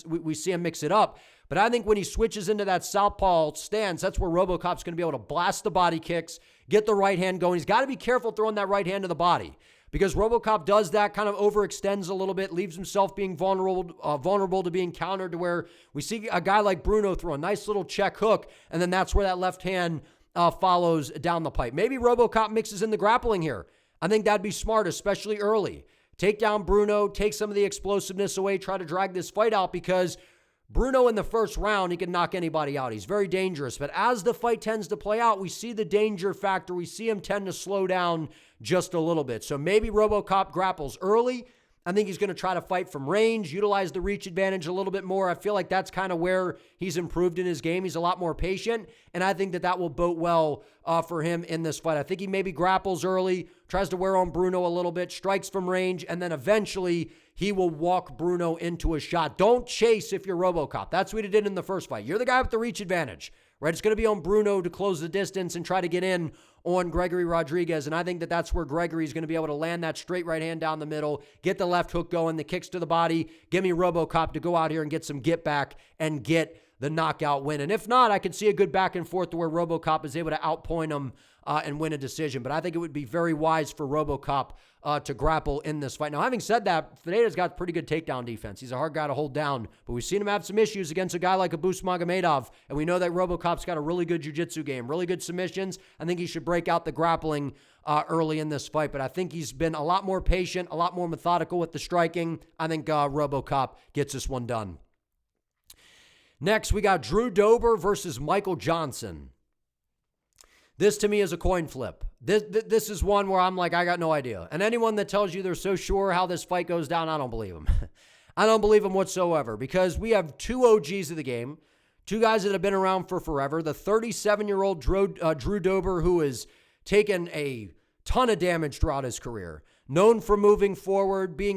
Speaker 1: We see him mix it up. But I think when he switches into that southpaw stance, that's where RoboCop's going to be able to blast the body kicks, get the right hand going. He's got to be careful throwing that right hand to the body, because RoboCop does that, kind of overextends a little bit, leaves himself being vulnerable to being countered, to where we see a guy like Bruno throw a nice little check hook, and then that's where that left hand follows down the pipe. Maybe RoboCop mixes in the grappling here. I think that'd be smart, especially early. Take down Bruno, take some of the explosiveness away, try to drag this fight out, because Bruno in the first round, he can knock anybody out. He's very dangerous. But as the fight tends to play out, we see the danger factor. We see him tend to slow down just a little bit. So maybe RoboCop grapples early. I think he's going to try to fight from range, utilize the reach advantage a little bit more. I feel like that's kind of where he's improved in his game. He's a lot more patient, and I think that will bode well for him in this fight. I think he maybe grapples early, tries to wear on Bruno a little bit, strikes from range, and then eventually he will walk Bruno into a shot. Don't chase if you're RoboCop. That's what he did in the first fight. You're the guy with the reach advantage, right? It's going to be on Bruno to close the distance and try to get in on Gregory Rodrigues, and I think that's where Gregory's going to be able to land that straight right hand down the middle, get the left hook going, the kicks to the body, give me RoboCop to go out here and get some get back and get the knockout win. And if not, I could see a good back and forth to where RoboCop is able to outpoint him and win a decision. But I think it would be very wise for RoboCop to grapple in this fight. Now, having said that, Ferreira's got pretty good takedown defense. He's a hard guy to hold down, but we've seen him have some issues against a guy like Abus Magomedov, and we know that RoboCop's got a really good jiu-jitsu game, really good submissions. I think he should break out the grappling early in this fight, but I think he's been a lot more patient, a lot more methodical with the striking. I think RoboCop gets this one done. Next, we got Drew Dober versus Michael Johnson. This, to me, is a coin flip. This is one where I'm like, I got no idea. And anyone that tells you they're so sure how this fight goes down, I don't believe them. I don't believe them whatsoever, because we have two OGs of the game, two guys that have been around for forever. The 37-year-old Drew Dober, who has taken a ton of damage throughout his career, known for moving forward, being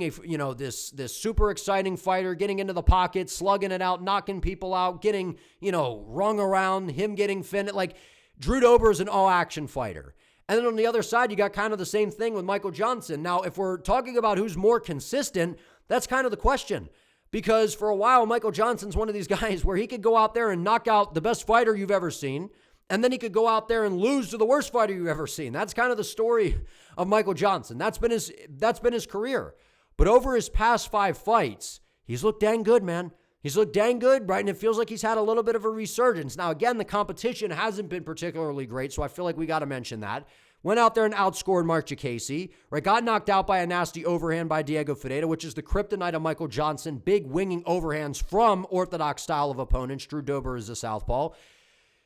Speaker 1: this super exciting fighter, getting into the pocket, slugging it out, knocking people out, getting, rung around, him getting finished. Like, Drew Dober is an all-action fighter. And then on the other side, you got kind of the same thing with Michael Johnson. Now, if we're talking about who's more consistent, that's kind of the question. Because for a while, Michael Johnson's one of these guys where he could go out there and knock out the best fighter you've ever seen, and then he could go out there and lose to the worst fighter you've ever seen. That's kind of the story of Michael Johnson. That's been his career. But over his past 5 fights, he's looked dang good, man. He's looked dang good, right? And it feels like he's had a little bit of a resurgence. Now, again, the competition hasn't been particularly great, so I feel like we got to mention that. Went out there and outscored Mark Jacasey, right? Got knocked out by a nasty overhand by Diego Ferreira, which is the kryptonite of Michael Johnson. Big winging overhands from orthodox style of opponents. Drew Dober is a southpaw.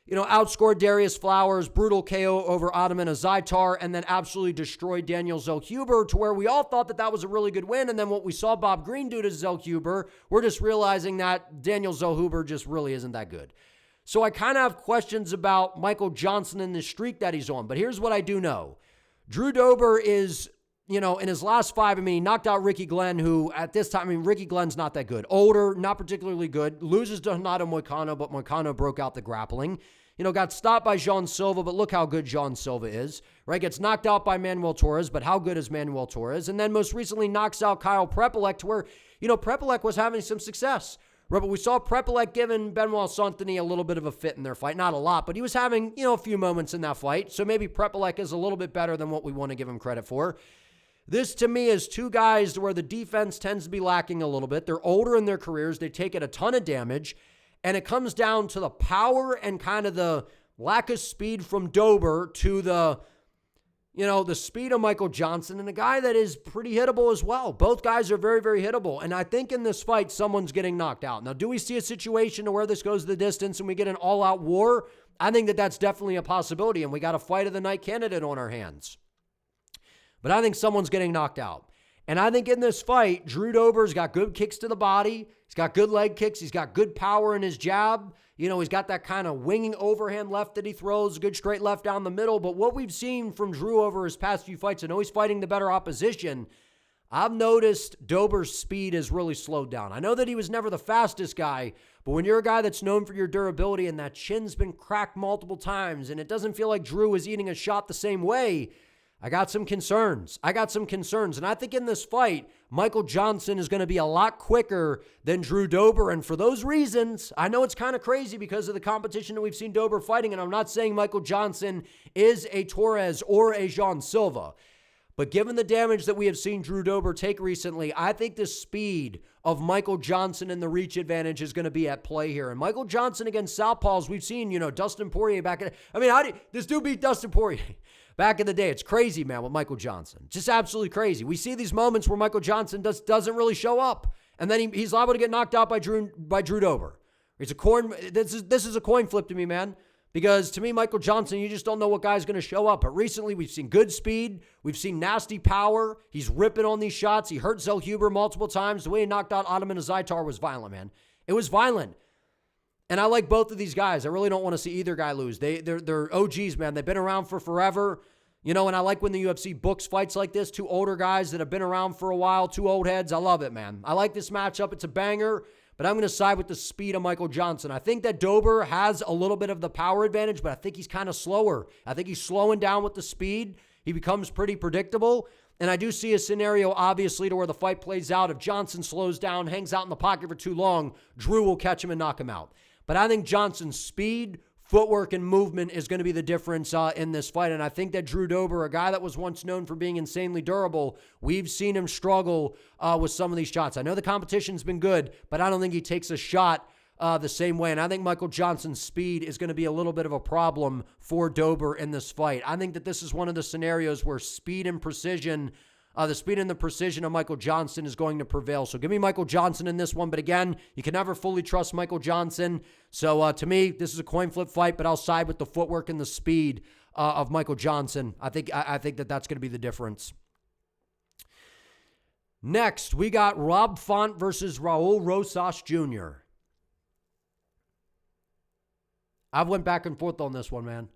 Speaker 1: Outscored Darius Flowers, brutal KO over Ottoman Azaitar, and then absolutely destroyed Daniel Zellhuber, to where we all thought that was a really good win. And then what we saw Bob Green do to Zellhuber, we're just realizing that Daniel Zellhuber just really isn't that good. So I kind of have questions about Michael Johnson and the streak that he's on. But here's what I do know. Drew Dober is in his last 5, he knocked out Ricky Glenn, who at this time, Ricky Glenn's not that good. Older, not particularly good. Loses to Renato Moicano, but Moicano broke out the grappling. Got stopped by Jean Silva, but look how good Jean Silva is, right? Gets knocked out by Manuel Torres, but how good is Manuel Torres? And then most recently knocks out Kyle Prepolek to where, Prepolek was having some success. Right, but we saw Prepolek giving Benoit Saint-Denis a little bit of a fit in their fight. Not a lot, but he was having, a few moments in that fight. So maybe Prepolek is a little bit better than what we want to give him credit for. This, to me, is two guys where the defense tends to be lacking a little bit. They're older in their careers. They take it a ton of damage. And it comes down to the power and kind of the lack of speed from Dober to the speed of Michael Johnson, and a guy that is pretty hittable as well. Both guys are very, very hittable. And I think in this fight, someone's getting knocked out. Now, do we see a situation to where this goes the distance and we get an all-out war? I think that that's definitely a possibility, and we got a fight of the night candidate on our hands. But I think someone's getting knocked out. And I think in this fight, Drew Dober's got good kicks to the body. He's got good leg kicks. He's got good power in his jab. He's got that kind of winging overhand left that he throws, a good straight left down the middle. But what we've seen from Drew over his past few fights, I know he's fighting the better opposition. I've noticed Dober's speed has really slowed down. I know that he was never the fastest guy, but when you're a guy that's known for your durability and that chin's been cracked multiple times and it doesn't feel like Drew is eating a shot the same way, I got some concerns. And I think in this fight, Michael Johnson is going to be a lot quicker than Drew Dober. And for those reasons, I know it's kind of crazy because of the competition that we've seen Dober fighting. And I'm not saying Michael Johnson is a Torres or a Jean Silva. But given the damage that we have seen Drew Dober take recently, I think the speed of Michael Johnson and the reach advantage is going to be at play here. And Michael Johnson against southpaws, we've seen, Dustin Poirier back in. This dude beat Dustin Poirier back in the day. It's crazy, man, with Michael Johnson. Just absolutely crazy. We see these moments where Michael Johnson doesn't really show up, and then he's liable to get knocked out by Drew Dober. It's a coin. This is a coin flip to me, man. Because to me, Michael Johnson, you just don't know what guy's going to show up. But recently, we've seen good speed. We've seen nasty power. He's ripping on these shots. He hurt Zellhuber multiple times. The way he knocked out Ataman Azaitar was violent, man. It was violent. And I like both of these guys. I really don't want to see either guy lose. They're OGs, man. They've been around for forever. And I like when the UFC books fights like this. Two older guys that have been around for a while. Two old heads. I love it, man. I like this matchup. It's a banger. But I'm going to side with the speed of Michael Johnson. I think that Dober has a little bit of the power advantage, but I think he's kind of slower. I think he's slowing down with the speed. He becomes pretty predictable. And I do see a scenario, obviously, to where the fight plays out. If Johnson slows down, hangs out in the pocket for too long, Drew will catch him and knock him out. But I think Johnson's speed, footwork, and movement is going to be the difference in this fight. And I think that Drew Dober, a guy that was once known for being insanely durable, we've seen him struggle with some of these shots. I know the competition's been good, but I don't think he takes a shot the same way. And I think Michael Johnson's speed is going to be a little bit of a problem for Dober in this fight. I think that this is one of the scenarios where speed and precision, the speed and the precision of Michael Johnson is going to prevail. So give me Michael Johnson in this one. But again, you can never fully trust Michael Johnson. So to me, this is a coin flip fight, but I'll side with the footwork and the speed of Michael Johnson. I think that that's going to be the difference. Next, we got Rob Font versus Raul Rosas Jr. I've went back and forth on this one, man,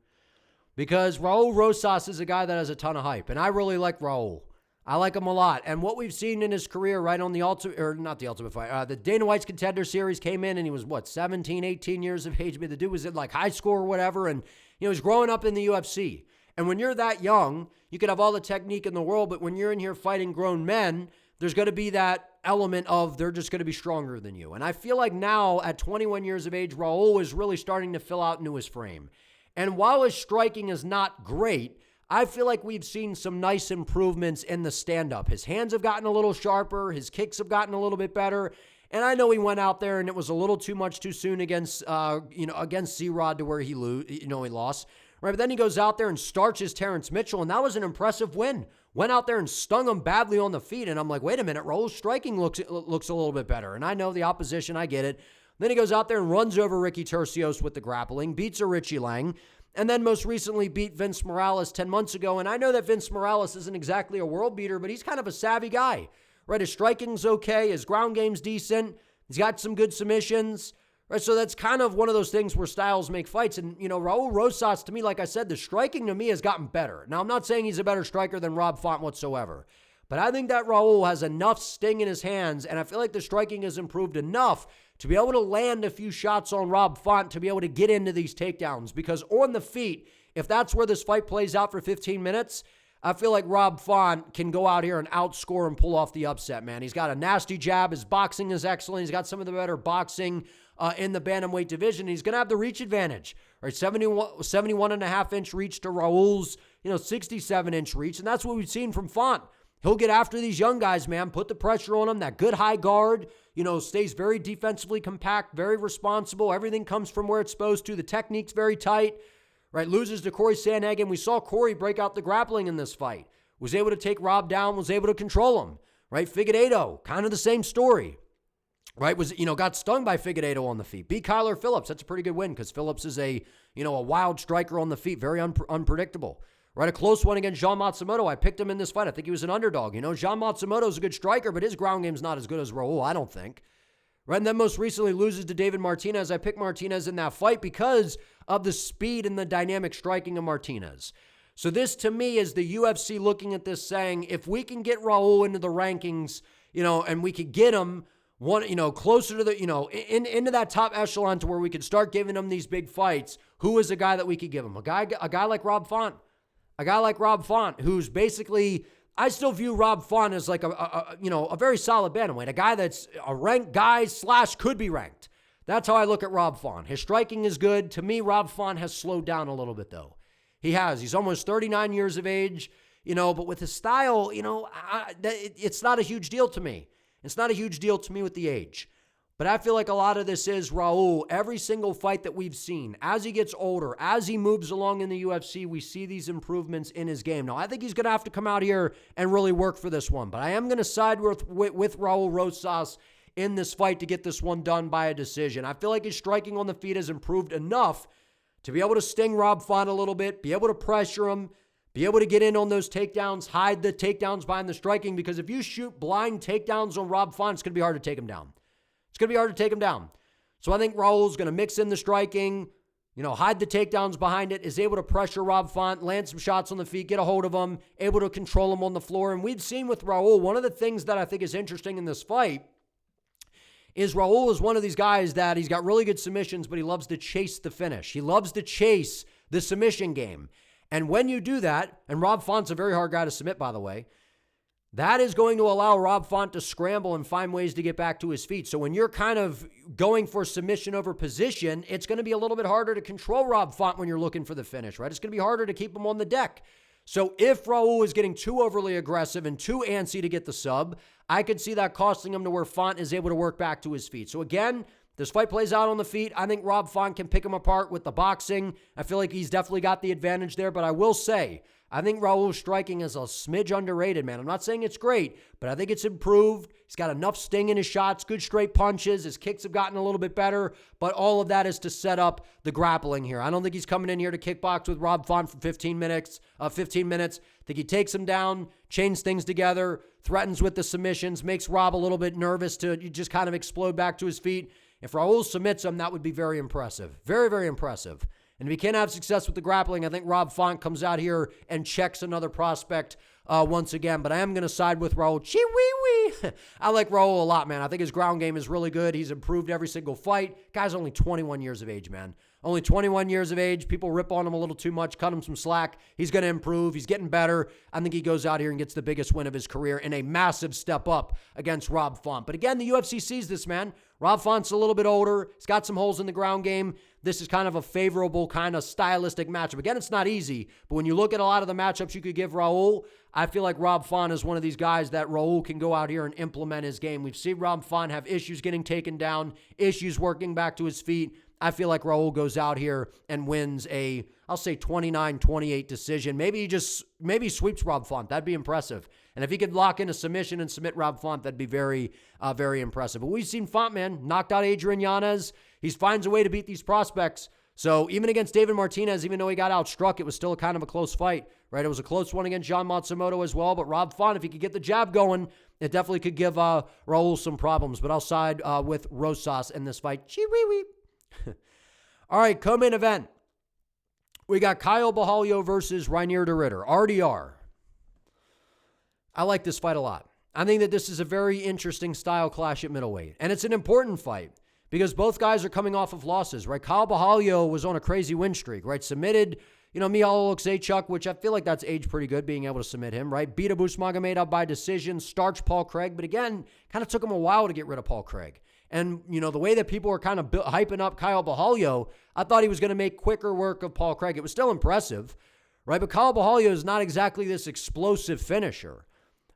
Speaker 1: because Raul Rosas is a guy that has a ton of hype, and I really like Raul. I like him a lot. And what we've seen in his career right on the the Dana White's Contender Series came in and he was, 17, 18 years of age. The dude was in like high school or whatever. And, he was growing up in the UFC. And when you're that young, you could have all the technique in the world. But when you're in here fighting grown men, there's going to be that element of they're just going to be stronger than you. And I feel like now at 21 years of age, Raul is really starting to fill out into his frame. And while his striking is not great, I feel like we've seen some nice improvements in the stand-up. His hands have gotten a little sharper. His kicks have gotten a little bit better. And I know he went out there and it was a little too much too soon against C-Rod to where he lost. Right, but then he goes out there and starches Terrence Mitchell, and that was an impressive win. Went out there and stung him badly on the feet, and I'm like, wait a minute, Raul's striking looks a little bit better. And I know the opposition, I get it. Then he goes out there and runs over Ricky Turcios with the grappling, beats a Richie Lang, and then most recently beat Vince Morales 10 months ago. And I know that Vince Morales isn't exactly a world beater, but he's kind of a savvy guy, right? His striking's okay. His ground game's decent. He's got some good submissions, Right, so that's kind of one of those things where styles make fights. And, Raul Rosas, to me, like I said, the striking to me has gotten better. Now, I'm not saying he's a better striker than Rob Font whatsoever, but I think that Raul has enough sting in his hands, and I feel like the striking has improved enough to be able to land a few shots on Rob Font to be able to get into these takedowns. Because on the feet, if that's where this fight plays out for 15 minutes, I feel like Rob Font can go out here and outscore and pull off the upset, man. He's got a nasty jab. His boxing is excellent. He's got some of the better boxing in the bantamweight division. He's going to have the reach advantage, right? 71.5-inch reach to Raul's, 67-inch reach. And that's what we've seen from Font. He'll get after these young guys, man, put the pressure on them, that good high guard, stays very defensively compact, very responsible. Everything comes from where it's supposed to. The technique's very tight, right? Loses to Corey Sandhagen. We saw Corey break out the grappling in this fight. Was able to take Rob down, was able to control him, right? Figueiredo, kind of the same story, right? Got stung by Figueiredo on the feet. Beat Kyler Phillips. That's a pretty good win because Phillips is a wild striker on the feet, very unpredictable. Right, a close one against Jean Matsumoto. I picked him in this fight. I think he was an underdog. Jean Matsumoto's a good striker, but his ground game's not as good as Raul, I don't think. Right, and then most recently loses to David Martinez. I picked Martinez in that fight because of the speed and the dynamic striking of Martinez. So this, to me, is the UFC looking at this saying, if we can get Raul into the rankings, and we could get him closer to the, into that top echelon to where we could start giving him these big fights, who is a guy that we could give him? A guy like Rob Font. A guy like Rob Font, who's basically, I still view Rob Font as like a very solid bantamweight, a guy that's a ranked guy / could be ranked. That's how I look at Rob Font. His striking is good. To me, Rob Font has slowed down a little bit, though. He has. He's almost 39 years of age, but with his style, it's not a huge deal to me. It's not a huge deal to me with the age. But I feel like a lot of this is Raul. Every single fight that we've seen, as he gets older, as he moves along in the UFC, we see these improvements in his game. Now, I think he's going to have to come out here and really work for this one. But I am going to side with Raul Rosas in this fight to get this one done by a decision. I feel like his striking on the feet has improved enough to be able to sting Rob Font a little bit, be able to pressure him, be able to get in on those takedowns, hide the takedowns behind the striking. Because if you shoot blind takedowns on Rob Font, it's going to be hard to take him down. It's going to be hard to take him down. So I think Raul's going to mix in the striking, hide the takedowns behind it, is able to pressure Rob Font, land some shots on the feet, get a hold of him, able to control him on the floor. And we've seen with Raul, one of the things that I think is interesting in this fight is Raul is one of these guys that he's got really good submissions, but he loves to chase the finish. He loves to chase the submission game. And when you do that, and Rob Font's a very hard guy to submit, by the way, that is going to allow Rob Font to scramble and find ways to get back to his feet. So when you're kind of going for submission over position, it's going to be a little bit harder to control Rob Font when you're looking for the finish, right? It's going to be harder to keep him on the deck. So if Raul is getting too overly aggressive and too antsy to get the sub, I could see that costing him to where Font is able to work back to his feet. So again, this fight plays out on the feet. I think Rob Font can pick him apart with the boxing. I feel like he's definitely got the advantage there, but I will say, I think Raul's striking is a smidge underrated, man. I'm not saying it's great, but I think it's improved. He's got enough sting in his shots, good straight punches. His kicks have gotten a little bit better, but all of that is to set up the grappling here. I don't think he's coming in here to kickbox with Rob Font for 15 minutes. I think he takes him down, chains things together, threatens with the submissions, makes Rob a little bit nervous to just kind of explode back to his feet. If Raul submits him, that would be very impressive. Very, very impressive. And if he can't have success with the grappling, I think Rob Font comes out here and checks another prospect once again. But I am going to side with Raul. Chee-wee-wee. I like Raul a lot, man. I think his ground game is really good. He's improved every single fight. Guy's only 21 years of age, man. Only 21 years of age. People rip on him a little too much, cut him some slack. He's going to improve. He's getting better. I think he goes out here and gets the biggest win of his career in a massive step up against Rob Font. But again, the UFC sees this, man. Rob Font's a little bit older. He's got some holes in the ground game. This is kind of a favorable kind of stylistic matchup. Again, it's not easy, but when you look at a lot of the matchups you could give Raul, I feel like Rob Font is one of these guys that Raul can go out here and implement his game. We've seen Rob Font have issues getting taken down, issues working back to his feet. I feel like Raul goes out here and wins a, I'll say 29-28 decision. Maybe he sweeps Rob Font. That'd be impressive. And if he could lock in a submission and submit Rob Font, that'd be very, very impressive. But we've seen Font, man, knocked out Adrian Yanez. He finds a way to beat these prospects. So even against David Martinez, even though he got outstruck, it was still kind of a close fight, right? It was a close one against Jean Matsumoto as well. But Rob Font, if he could get the jab going, it definitely could give Raul some problems. But I'll side with Rosas in this fight. Chee-wee-wee. All right, co-main event. We got Kyle Borralho versus Reinier de Ridder, RDR. I like this fight a lot. I think that this is a very interesting style clash at middleweight. And it's an important fight because both guys are coming off of losses, right? Kyle Borralho was on a crazy win streak, right? Submitted, Mihailo Zaychuk, which I feel like that's aged pretty good, being able to submit him, right? Beat Abus Magomedov by decision, starched Paul Craig, but again, kind of took him a while to get rid of Paul Craig. And, the way that people were kind of hyping up Kyle Borralho, I thought he was going to make quicker work of Paul Craig. It was still impressive, right? But Kyle Borralho is not exactly this explosive finisher.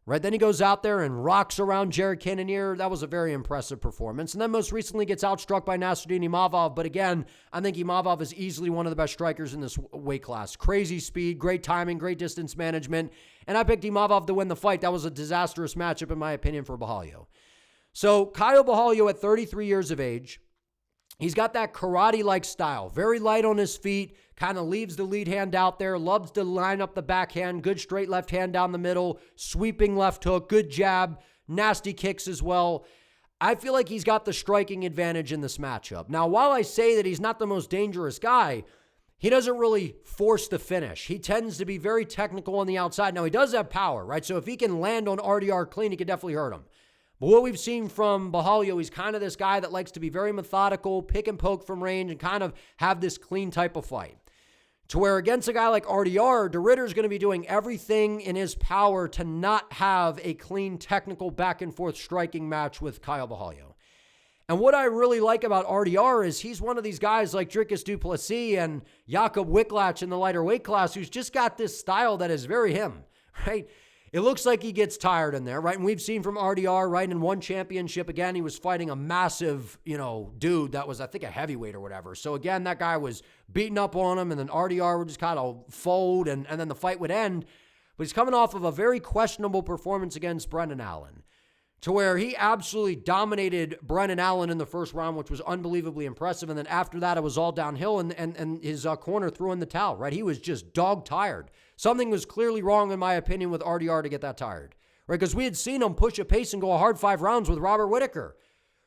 Speaker 1: Right, then he goes out there and rocks around Jared Cannonier. That was a very impressive performance. And then most recently gets outstruck by Nasruddin Imavov. But again, I think Imavov is easily one of the best strikers in this weight class. Crazy speed, great timing, great distance management. And I picked Imavov to win the fight. That was a disastrous matchup, in my opinion, for Borralho. So Kyle Borralho at 33 years of age, he's got that karate-like style. Very light on his feet, kind of leaves the lead hand out there, loves to line up the backhand, good straight left hand down the middle, sweeping left hook, good jab, nasty kicks as well. I feel like he's got the striking advantage in this matchup. Now, while I say that he's not the most dangerous guy, he doesn't really force the finish. He tends to be very technical on the outside. Now, he does have power, right? So if he can land on RDR clean, he could definitely hurt him. But what we've seen from Borralho, he's kind of this guy that likes to be very methodical, pick and poke from range, and kind of have this clean type of fight. To where against a guy like RDR, de Ridder's going to be doing everything in his power to not have a clean, technical, back-and-forth striking match with Kyle Borralho. And what I really like about RDR is he's one of these guys like Dricus du Plessis and Jakob Wicklach in the lighter weight class who's just got this style that is very him, right? It looks like he gets tired in there, right? And we've seen from RDR, right, in one championship, again, he was fighting a massive, dude that was, I think, a heavyweight or whatever. So, again, that guy was beating up on him, and then RDR would just kind of fold, and then the fight would end. But he's coming off of a very questionable performance against Brendan Allen, to where he absolutely dominated Brendan Allen in the first round, which was unbelievably impressive. And then after that, it was all downhill, and his corner threw in the towel, right? He was just dog tired. Something was clearly wrong, in my opinion, with RDR to get that tired, right? Because we had seen him push a pace and go a hard 5 rounds with Robert Whittaker,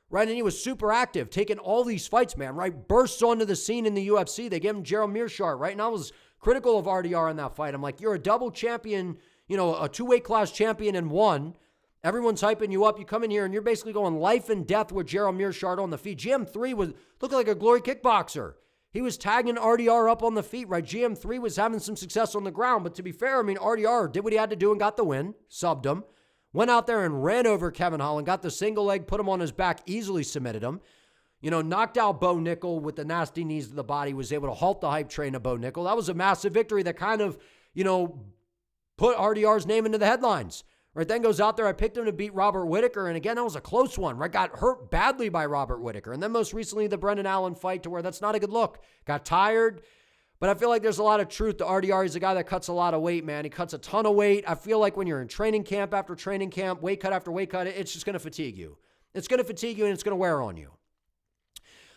Speaker 1: right? And he was super active, taking all these fights, man, right? Bursts onto the scene in the UFC. They gave him Gerald Mearshart, right? And I was critical of RDR in that fight. I'm like, you're a double champion, a 2-weight class champion in one. Everyone's hyping you up. You come in here and you're basically going life and death with Gerald Mearshart on the feet. GM3 looked like a glory kickboxer. He was tagging RDR up on the feet, right? GM3 was having some success on the ground. But to be fair, RDR did what he had to do and got the win, subbed him, went out there and ran over Kevin Holland, got the single leg, put him on his back, easily submitted him. Knocked out Bo Nickel with the nasty knees to the body, was able to halt the hype train of Bo Nickel. That was a massive victory that kind of, put RDR's name into the headlines. Right, then goes out there, I picked him to beat Robert Whittaker, and again, that was a close one, right? Got hurt badly by Robert Whittaker. And then most recently, the Brendan Allen fight, to where that's not a good look. Got tired, but I feel like there's a lot of truth to RDR. He's a guy that cuts a lot of weight, man. He cuts a ton of weight. I feel like when you're in training camp after training camp, weight cut after weight cut, it's just going to fatigue you. It's going to fatigue you, and it's going to wear on you.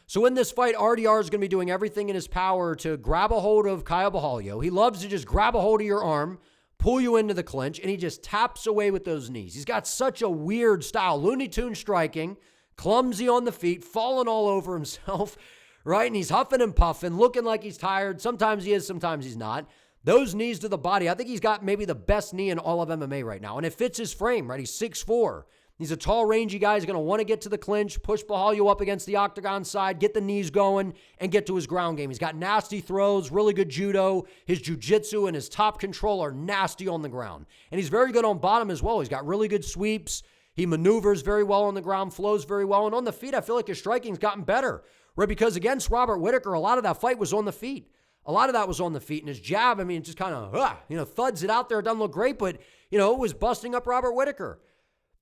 Speaker 1: So in this fight, RDR is going to be doing everything in his power to grab a hold of Kyle Borralho. He loves to just grab a hold of your arm, pull you into the clinch, and he just taps away with those knees. He's got such a weird style. Looney Tune striking, clumsy on the feet, falling all over himself, right? And he's huffing and puffing, looking like he's tired. Sometimes he is, sometimes he's not. Those knees to the body, I think he's got maybe the best knee in all of MMA right now. And it fits his frame, right? He's 6'4". He's a tall, rangy guy. He's going to want to get to the clinch, push Borralho up against the octagon side, get the knees going, and get to his ground game. He's got nasty throws, really good judo. His jiu-jitsu and his top control are nasty on the ground. And he's very good on bottom as well. He's got really good sweeps. He maneuvers very well on the ground, flows very well. And on the feet, I feel like his striking's gotten better, right? Because against Robert Whittaker, a lot of that fight was on the feet. A lot of that was on the feet. And his jab, just kind of, thuds it out there. It doesn't look great, but, it was busting up Robert Whittaker.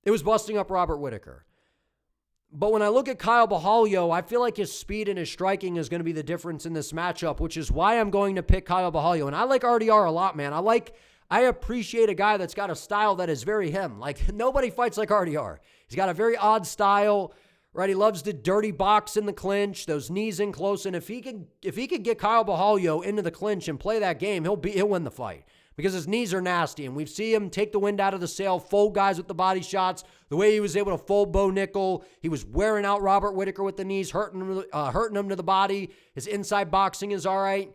Speaker 1: It was busting up Robert Whittaker. But when I look at Kyle Borralho, I feel like his speed and his striking is going to be the difference in this matchup, which is why I'm going to pick Kyle Borralho. And I like RDR a lot, man. I appreciate a guy that's got a style that is very him. Like, nobody fights like RDR. He's got a very odd style, right? He loves the dirty box in the clinch, those knees in close. And if he could get Kyle Borralho into the clinch and play that game, he'll win the fight. because his knees are nasty. And we've seen him take the wind out of the sail, fold guys with the body shots, the way he was able to fold Bo Nickel. He was wearing out Robert Whittaker with the knees, hurting him to the body. His inside boxing is all right.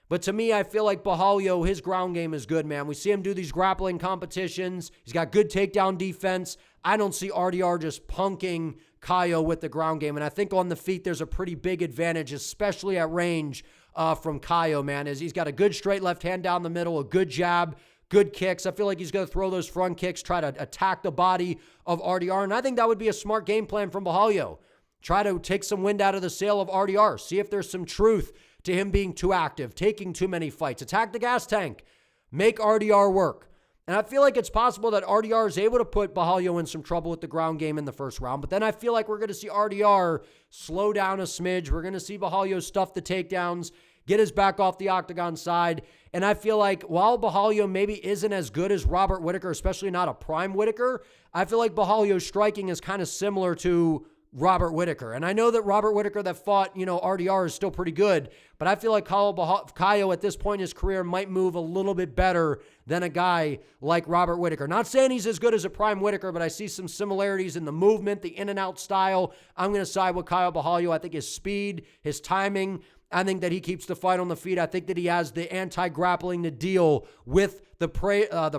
Speaker 1: But to me, I feel like Borralho, his ground game is good, man. We see him do these grappling competitions. He's got good takedown defense. I don't see RDR just punking Xiao with the ground game. And I think on the feet, there's a pretty big advantage, especially at range from Xiao, man. He's got a good straight left hand down the middle, a good jab, good kicks. I feel like he's going to throw those front kicks, try to attack the body of RDR. And I think that would be a smart game plan from Borralho. Try to take some wind out of the sail of RDR. See if there's some truth to him being too active, taking too many fights. Attack the gas tank. Make RDR work. And I feel like it's possible that RDR is able to put Borralho in some trouble with the ground game in the first round. But then I feel like we're going to see RDR slow down a smidge. We're going to see Borralho stuff the takedowns, get his back off the octagon side. And I feel like while Borralho maybe isn't as good as Robert Whittaker, especially not a prime Whittaker, I feel like Borralho's striking is kind of similar to Robert Whittaker. And I know that Robert Whittaker that fought, RDR is still pretty good, but I feel like Xiao at this point in his career might move a little bit better than a guy like Robert Whittaker. Not saying he's as good as a prime Whittaker, but I see some similarities in the movement, the in and out style. I'm going to side with Xiao Borralho. I think his speed, his timing, I think that he keeps the fight on the feet. I think that he has the anti-grappling to deal with the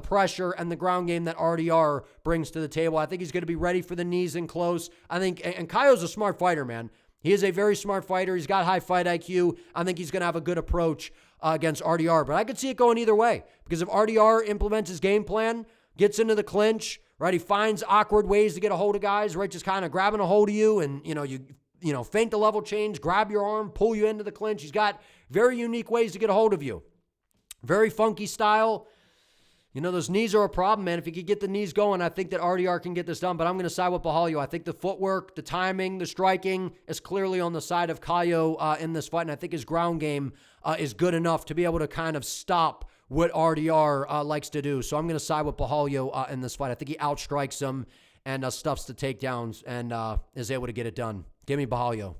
Speaker 1: pressure and the ground game that RDR brings to the table. I think he's going to be ready for the knees and close. I think, and Xiao's a smart fighter, man. He is a very smart fighter. He's got high fight IQ. I think he's going to have a good approach against RDR. But I could see it going either way, because if RDR implements his game plan, gets into the clinch, right, he finds awkward ways to get a hold of guys, right, just kind of grabbing a hold of you, and you feint the level change, grab your arm, pull you into the clinch. He's got very unique ways to get a hold of you. Very funky style. Those knees are a problem, man. If he could get the knees going, I think that RDR can get this done. But I'm going to side with Borralho. I think the footwork, the timing, the striking is clearly on the side of Xiao in this fight. And I think his ground game is good enough to be able to kind of stop what RDR likes to do. So I'm going to side with Borralho in this fight. I think he outstrikes him and stuffs the takedowns and is able to get it done. Give me Borralho.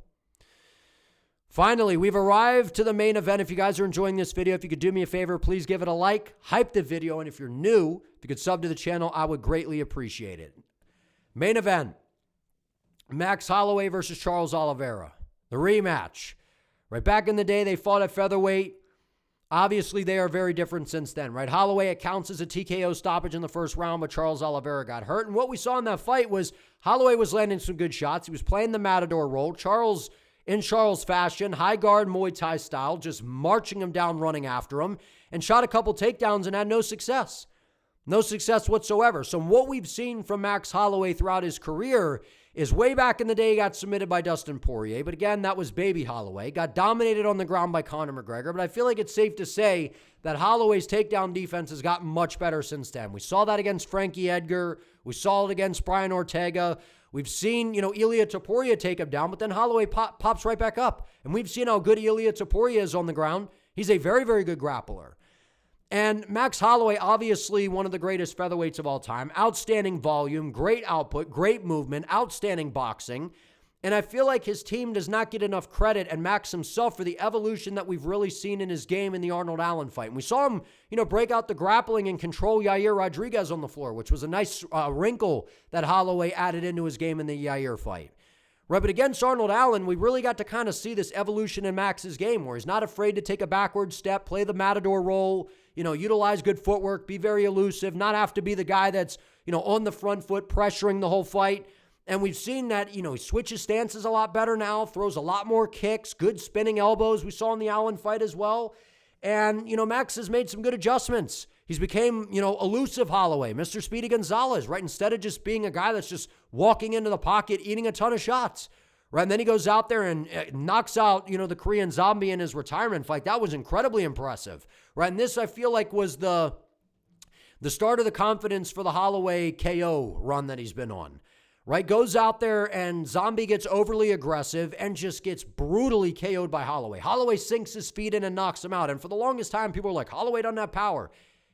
Speaker 1: Finally, we've arrived to the main event. If you guys are enjoying this video, if you could do me a favor, please give it a like, hype the video, and if you're new, if you could sub to the channel, I would greatly appreciate it. Main event, Max Holloway versus Charles Oliveira. The rematch. Right back in the day, they fought at featherweight. Obviously, they are very different since then, right? Holloway, it counts as a TKO stoppage in the first round, but Charles Oliveira got hurt. And what we saw in that fight was Holloway was landing some good shots. He was playing the matador role. Charles, in Charles fashion, high guard Muay Thai style, just marching him down, running after him, and shot a couple takedowns and had no success. No success whatsoever. So what we've seen from Max Holloway throughout his career is way back in the day, he got submitted by Dustin Poirier. But again, that was baby Holloway. Got dominated on the ground by Conor McGregor. But I feel like it's safe to say that Holloway's takedown defense has gotten much better since then. We saw that against Frankie Edgar. We saw it against Brian Ortega. We've seen, Ilia Topuria take him down, but then Holloway pops right back up. And we've seen how good Ilia Topuria is on the ground. He's a very, very good grappler. And Max Holloway, obviously one of the greatest featherweights of all time. Outstanding volume, great output, great movement, outstanding boxing. And I feel like his team does not get enough credit, and Max himself, for the evolution that we've really seen in his game in the Arnold Allen fight. And we saw him, break out the grappling and control Yair Rodrigues on the floor, which was a nice wrinkle that Holloway added into his game in the Yair fight. Right, but against Arnold Allen, we really got to kind of see this evolution in Max's game, where he's not afraid to take a backward step, play the matador role, utilize good footwork, be very elusive, not have to be the guy that's, on the front foot, pressuring the whole fight. And we've seen that, he switches stances a lot better now, throws a lot more kicks, good spinning elbows we saw in the Allen fight as well. And, Max has made some good adjustments. He's became, elusive Holloway, Mr. Speedy Gonzalez, right? Instead of just being a guy that's just walking into the pocket, eating a ton of shots, right? And then he goes out there and knocks out, the Korean Zombie in his retirement fight. That was incredibly impressive, right? And this, I feel like, was the start of the confidence for the Holloway KO run that he's been on. Right, goes out there and Zombie gets overly aggressive and just gets brutally KO'd by Holloway. Holloway sinks his feet in and knocks him out. And for the longest time, people were like, Holloway doesn't have power.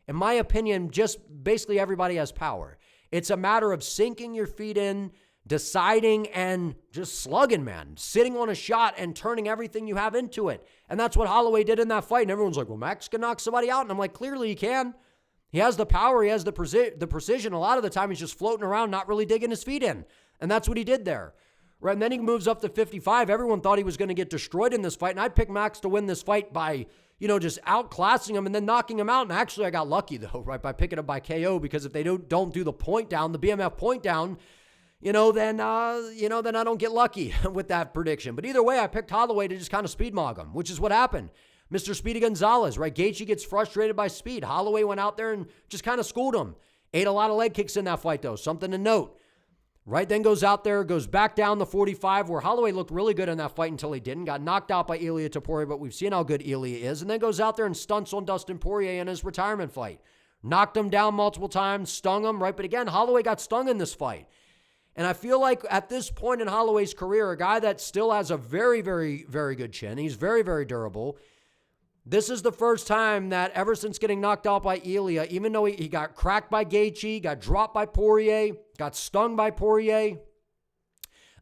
Speaker 1: In my opinion, just basically everybody has power. It's a matter of sinking your feet in, deciding, and just slugging, man. Sitting on a shot and turning everything you have into it. And that's what Holloway did in that fight. And everyone's like, well, Max can knock somebody out. And I'm like, clearly he can. He has the power. He has the precision. A lot of the time, he's just floating around, not really digging his feet in. And that's what he did there. Right? And then he moves up to 55. Everyone thought he was going to get destroyed in this fight. And I picked Max to win this fight by, just outclassing him and then knocking him out. And actually, I got lucky, though, right, by picking him by KO, because if they don't do the point down, the BMF point down, then I don't get lucky with that prediction. But either way, I picked Holloway to just kind of speed mog him, which is what happened. Mr. Speedy Gonzalez, right? Gaethje gets frustrated by speed. Holloway went out there and just kind of schooled him. Ate a lot of leg kicks in that fight, though. Something to note. Right, then goes out there, goes back down the 45, where Holloway looked really good in that fight until he didn't. Got knocked out by Ilia Topuria, but we've seen how good Ilia is. And then goes out there and stunts on Dustin Poirier in his retirement fight. Knocked him down multiple times, stung him, right? But again, Holloway got stung in this fight. And I feel like at this point in Holloway's career, a guy that still has a very, very, very good chin. He's very, very durable. This is the first time that ever since getting knocked out by Ilia, even though he got cracked by Gaethje, got dropped by Poirier, got stung by Poirier,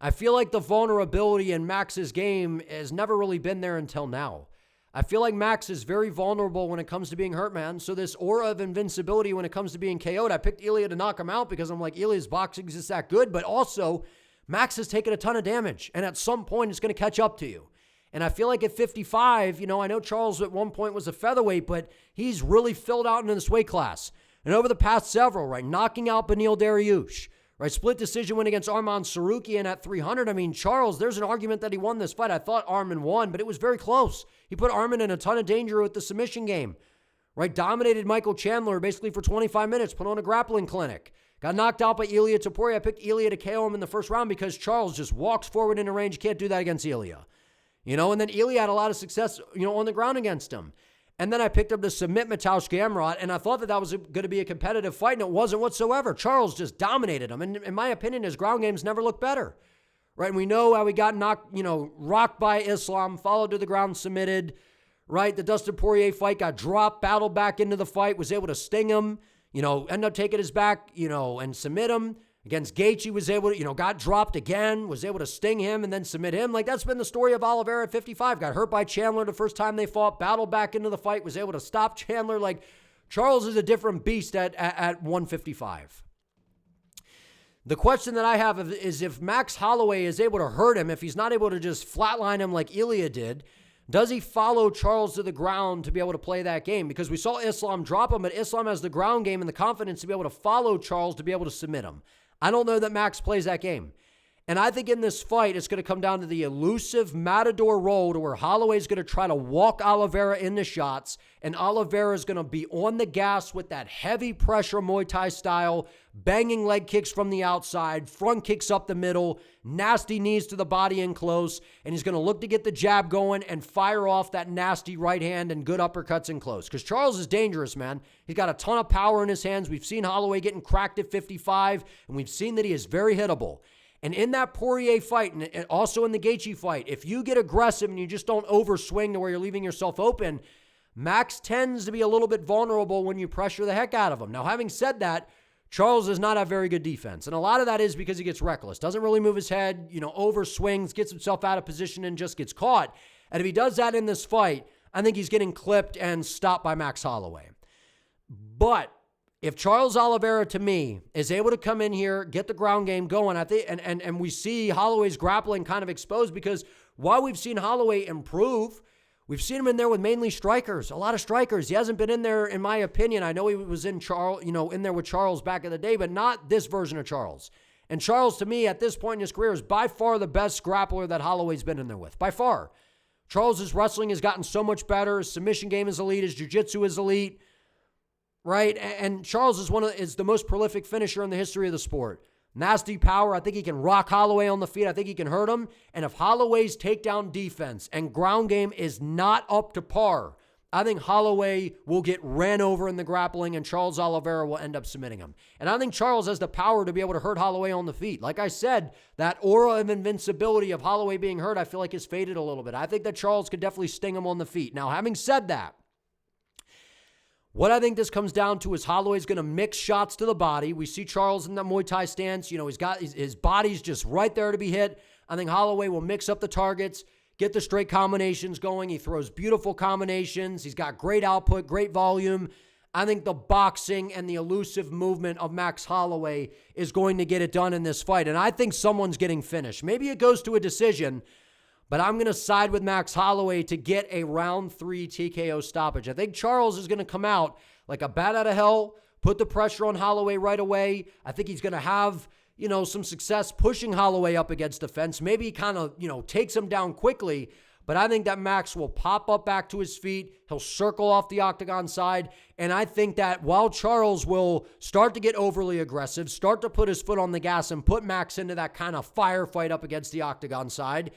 Speaker 1: I feel like the vulnerability in Max's game has never really been there until now. I feel like Max is very vulnerable when it comes to being hurt, man. So this aura of invincibility when it comes to being KO'd, I picked Ilia to knock him out because I'm like, Ilia's boxing is just that good, but also Max has taken a ton of damage, and at some point it's going to catch up to you. And I feel like at 55, I know Charles at one point was a featherweight, but he's really filled out in this weight class. And over the past several, right, knocking out Beneil Dariush, right, split decision win against Arman Sarukian at 300. I mean, Charles, there's an argument that he won this fight. I thought Arman won, but it was very close. He put Arman in a ton of danger with the submission game, right? Dominated Michael Chandler basically for 25 minutes, put on a grappling clinic. Got knocked out by Ilia Topuria. I picked Ilia to KO him in the first round because Charles just walks forward into range. Can't do that against Ilia. And then Ilia had a lot of success, on the ground against him. And then I picked up to submit Mateusz Gamrot, and I thought that was going to be a competitive fight, and it wasn't whatsoever. Charles just dominated him, and in my opinion, his ground games never looked better, right? And we know how he got knocked, rocked by Islam, followed to the ground, submitted, right? The Dustin Poirier fight got dropped, battled back into the fight, was able to sting him, end up taking his back, and submit him. Against Gaethje, was able to, got dropped again, was able to sting him and then submit him. Like, that's been the story of Oliveira at 55. Got hurt by Chandler the first time they fought, battled back into the fight, was able to stop Chandler. Like, Charles is a different beast at 155. The question that I have is if Max Holloway is able to hurt him, if he's not able to just flatline him like Ilia did, does he follow Charles to the ground to be able to play that game? Because we saw Islam drop him, but Islam has the ground game and the confidence to be able to follow Charles to be able to submit him. I don't know that Max plays that game. And I think in this fight, it's going to come down to the elusive matador role to where Holloway's going to try to walk Oliveira into shots, and Oliveira is going to be on the gas with that heavy pressure Muay Thai style, banging leg kicks from the outside, front kicks up the middle, nasty knees to the body and close, and he's going to look to get the jab going and fire off that nasty right hand and good uppercuts in close. Because Charles is dangerous, man. He's got a ton of power in his hands. We've seen Holloway getting cracked at 55, and we've seen that he is very hittable. And in that Poirier fight, and also in the Gaethje fight, if you get aggressive and you just don't overswing to where you're leaving yourself open, Max tends to be a little bit vulnerable when you pressure the heck out of him. Now, having said that, Charles does not have very good defense. And a lot of that is because he gets reckless. Doesn't really move his head, overswings, gets himself out of position, and just gets caught. And if he does that in this fight, I think he's getting clipped and stopped by Max Holloway. But if Charles Oliveira, to me, is able to come in here, get the ground game going, I think, and we see Holloway's grappling kind of exposed, because while we've seen Holloway improve, we've seen him in there with mainly strikers, a lot of strikers. He hasn't been in there, in my opinion. I know he was in there with Charles back in the day, but not this version of Charles. And Charles, to me, at this point in his career, is by far the best grappler that Holloway's been in there with, by far. Charles's wrestling has gotten so much better. His submission game is elite. His jiu-jitsu is elite. Right? And Charles is the most prolific finisher in the history of the sport. Nasty power. I think he can rock Holloway on the feet. I think he can hurt him. And if Holloway's takedown defense and ground game is not up to par, I think Holloway will get ran over in the grappling and Charles Oliveira will end up submitting him. And I think Charles has the power to be able to hurt Holloway on the feet. Like I said, that aura of invincibility of Holloway being hurt, I feel like has faded a little bit. I think that Charles could definitely sting him on the feet. Now, having said that, what I think this comes down to is Holloway's going to mix shots to the body. We see Charles in the Muay Thai stance. He's got his body's just right there to be hit. I think Holloway will mix up the targets, get the straight combinations going. He throws beautiful combinations. He's got great output, great volume. I think the boxing and the elusive movement of Max Holloway is going to get it done in this fight. And I think someone's getting finished. Maybe it goes to a decision, but I'm going to side with Max Holloway to get a round 3 TKO stoppage. I think Charles is going to come out like a bat out of hell, put the pressure on Holloway right away. I think he's going to have, some success pushing Holloway up against the fence. Maybe he kind of, takes him down quickly. But I think that Max will pop up back to his feet. He'll circle off the octagon side. And I think that while Charles will start to get overly aggressive, start to put his foot on the gas and put Max into that kind of firefight up against the octagon side,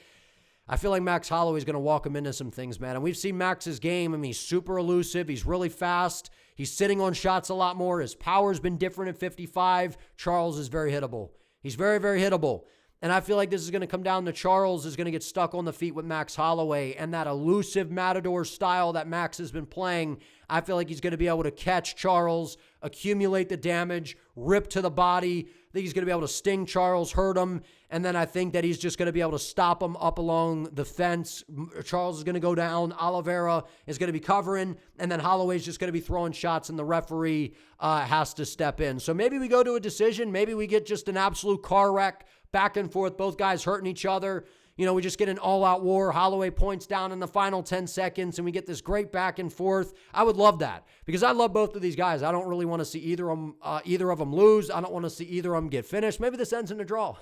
Speaker 1: I feel like Max Holloway is going to walk him into some things, man. And we've seen Max's game. I mean, he's super elusive. He's really fast. He's sitting on shots a lot more. His power's been different at 55. Charles is very hittable. He's very, very hittable. And I feel like this is going to come down to Charles is going to get stuck on the feet with Max Holloway. And that elusive matador style that Max has been playing, I feel like he's going to be able to catch Charles, accumulate the damage, rip to the body. I think he's going to be able to sting Charles, hurt him. And then I think that he's just going to be able to stop him up along the fence. Charles is going to go down. Oliveira is going to be covering. And then Holloway's just going to be throwing shots, and the referee has to step in. So maybe we go to a decision. Maybe we get just an absolute car wreck. Back and forth, both guys hurting each other. We just get an all-out war. Holloway points down in the final 10 seconds, and we get this great back and forth. I would love that because I love both of these guys. I don't really want to see either of them lose. I don't want to see either of them get finished. Maybe this ends in a draw.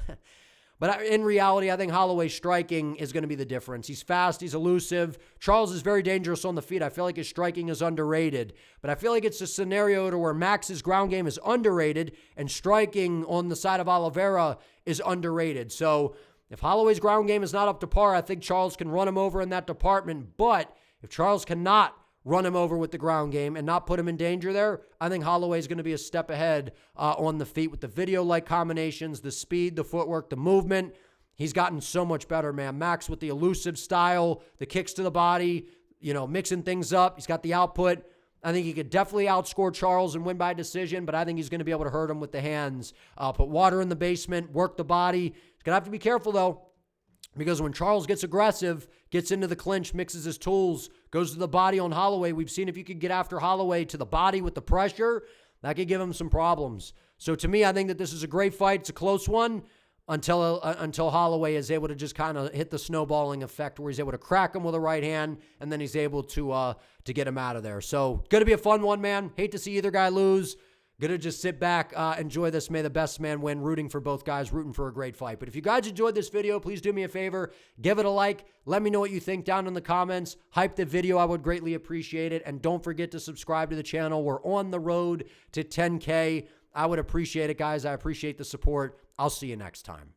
Speaker 1: But in reality, I think Holloway's striking is going to be the difference. He's fast. He's elusive. Charles is very dangerous on the feet. I feel like his striking is underrated. But I feel like it's a scenario to where Max's ground game is underrated and striking on the side of Oliveira is underrated. So if Holloway's ground game is not up to par, I think Charles can run him over in that department. But if Charles cannot run him over with the ground game and not put him in danger there, I think Holloway's going to be a step ahead on the feet with the video-like combinations, the speed, the footwork, the movement. He's gotten so much better, man. Max with the elusive style, the kicks to the body, mixing things up. He's got the output. I think he could definitely outscore Charles and win by decision, but I think he's going to be able to hurt him with the hands. Put water in the basement, work the body. He's going to have to be careful, though, because when Charles gets aggressive, gets into the clinch, mixes his tools, goes to the body on Holloway, we've seen if you could get after Holloway to the body with the pressure, that could give him some problems. So to me, I think that this is a great fight. It's a close one until Holloway is able to just kind of hit the snowballing effect where he's able to crack him with a right hand, and then he's able to get him out of there. So going to be a fun one, man. Hate to see either guy lose. Going to just sit back, enjoy this. May the best man win. Rooting for both guys, rooting for a great fight. But if you guys enjoyed this video, please do me a favor. Give it a like. Let me know what you think down in the comments. Hype the video. I would greatly appreciate it. And don't forget to subscribe to the channel. We're on the road to 10K. I would appreciate it, guys. I appreciate the support. I'll see you next time.